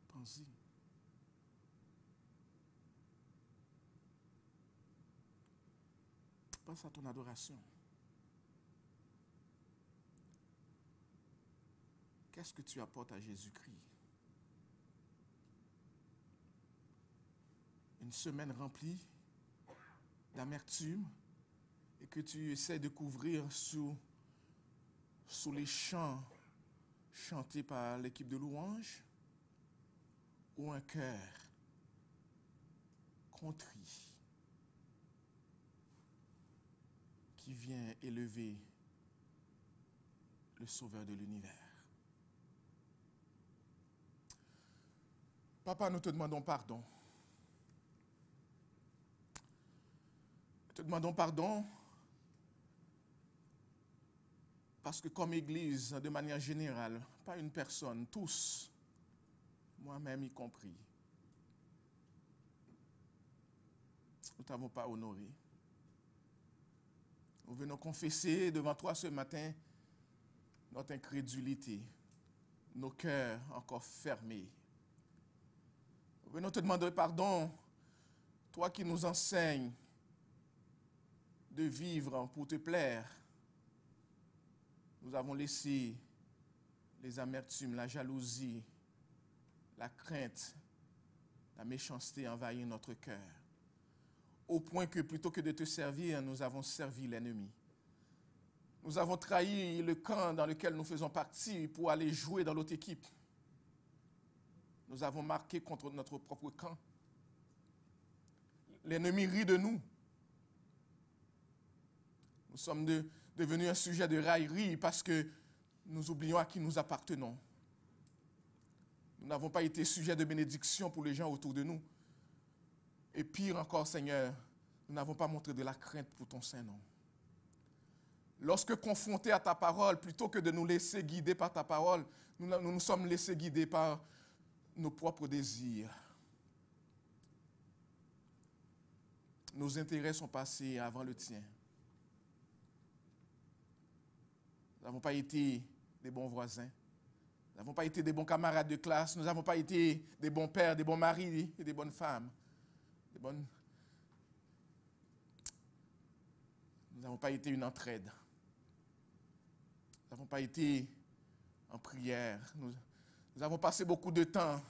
Pense-y. Pense à ton adoration. Qu'est-ce que tu apportes à Jésus-Christ? Une semaine remplie d'amertume et que tu essaies de couvrir sous les chants chantés par l'équipe de louange, ou un cœur contrit qui vient élever le Sauveur de l'univers. Papa, nous te demandons pardon. Nous te demandons pardon parce que comme Église, de manière générale, pas une personne, tous, moi-même y compris, nous ne t'avons pas honoré. Nous venons confesser devant toi ce matin notre incrédulité, nos cœurs encore fermés. Nous venons te demander pardon, toi qui nous enseignes de vivre pour te plaire. Nous avons laissé les amertumes, la jalousie, la crainte, la méchanceté envahir notre cœur. Au point que plutôt que de te servir, nous avons servi l'ennemi. Nous avons trahi le camp dans lequel nous faisons partie pour aller jouer dans l'autre équipe. Nous avons marqué contre notre propre camp. L'ennemi rit de nous. Nous sommes devenus un sujet de raillerie parce que nous oublions à qui nous appartenons. Nous n'avons pas été sujet de bénédiction pour les gens autour de nous. Et pire encore, Seigneur, nous n'avons pas montré de la crainte pour ton Saint-Nom. Lorsque confrontés à ta parole, plutôt que de nous laisser guider par ta parole, nous nous sommes laissés guider par nos propres désirs. Nos intérêts sont passés avant le tien. Nous n'avons pas été des bons voisins. Nous n'avons pas été des bons camarades de classe. Nous n'avons pas été des bons pères, des bons maris et des bonnes femmes. Nous n'avons pas été une entraide. Nous n'avons pas été en prière. Nous avons passé beaucoup de temps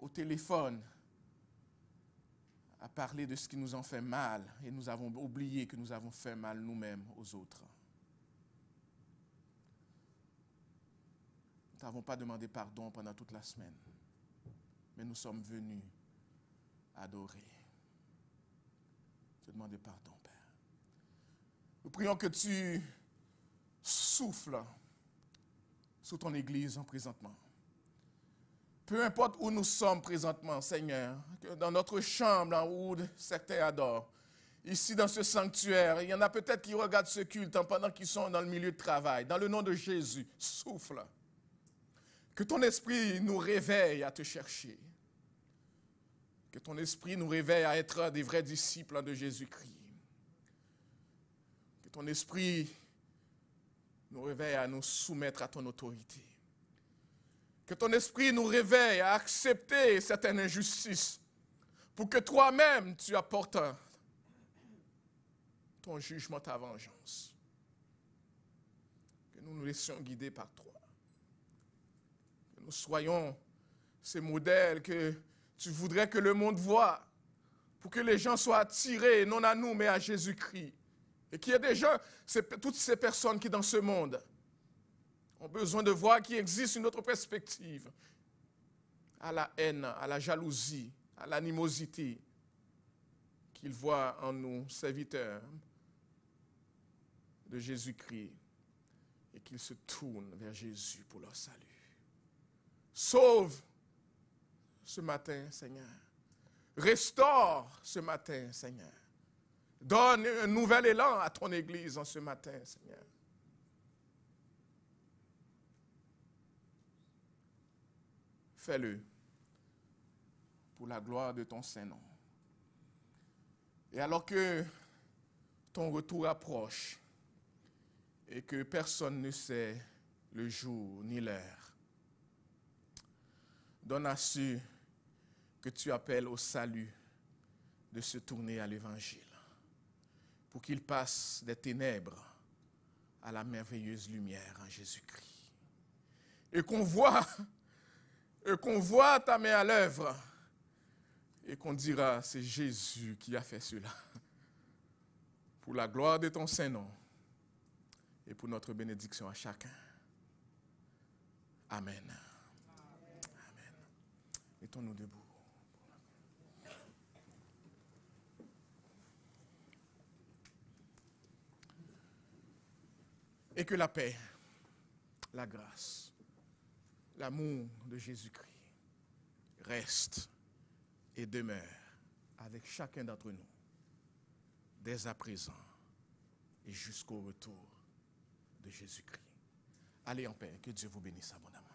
au téléphone à parler de ce qui nous en fait mal et nous avons oublié que nous avons fait mal nous-mêmes aux autres. Nous n'avons pas demandé pardon pendant toute la semaine, mais nous sommes venus adorer. Te demander pardon, Père. Nous prions que tu souffles sur ton Église en présentement. Peu importe où nous sommes présentement, Seigneur, que dans notre chambre où certains adorent, ici dans ce sanctuaire, il y en a peut-être qui regardent ce culte pendant qu'ils sont dans le milieu de travail. Dans le nom de Jésus, souffle. Que ton esprit nous réveille à te chercher. Que ton esprit nous réveille à être des vrais disciples de Jésus-Christ. Que ton esprit nous réveille à nous soumettre à ton autorité. Que ton esprit nous réveille à accepter certaines injustices pour que toi-même tu apportes ton jugement, ta vengeance. Que nous nous laissions guider par toi. Que nous soyons ces modèles que tu voudrais que le monde voie pour que les gens soient attirés, non à nous, mais à Jésus-Christ. Et qu'il y ait des gens, toutes ces personnes qui dans ce monde ont besoin de voir qu'il existe une autre perspective à la haine, à la jalousie, à l'animosité, qu'ils voient en nous, serviteurs de Jésus-Christ, et qu'ils se tournent vers Jésus pour leur salut. Sauve ce matin, Seigneur. Restaure ce matin, Seigneur. Donne un nouvel élan à ton Église en ce matin, Seigneur. Fais-le pour la gloire de ton Saint-Nom. Et alors que ton retour approche et que personne ne sait le jour ni l'heure, donne à ceux que tu appelles au salut de se tourner à l'Évangile pour qu'ils passent des ténèbres à la merveilleuse lumière en Jésus-Christ. Et qu'on voit ta main à l'œuvre et qu'on dira, c'est Jésus qui a fait cela pour la gloire de ton Saint-Nom et pour notre bénédiction à chacun. Amen. Amen. Mettons-nous debout. Et que la paix, la grâce, l'amour de Jésus-Christ reste et demeure avec chacun d'entre nous, dès à présent et jusqu'au retour de Jésus-Christ. Allez en paix, que Dieu vous bénisse abondamment.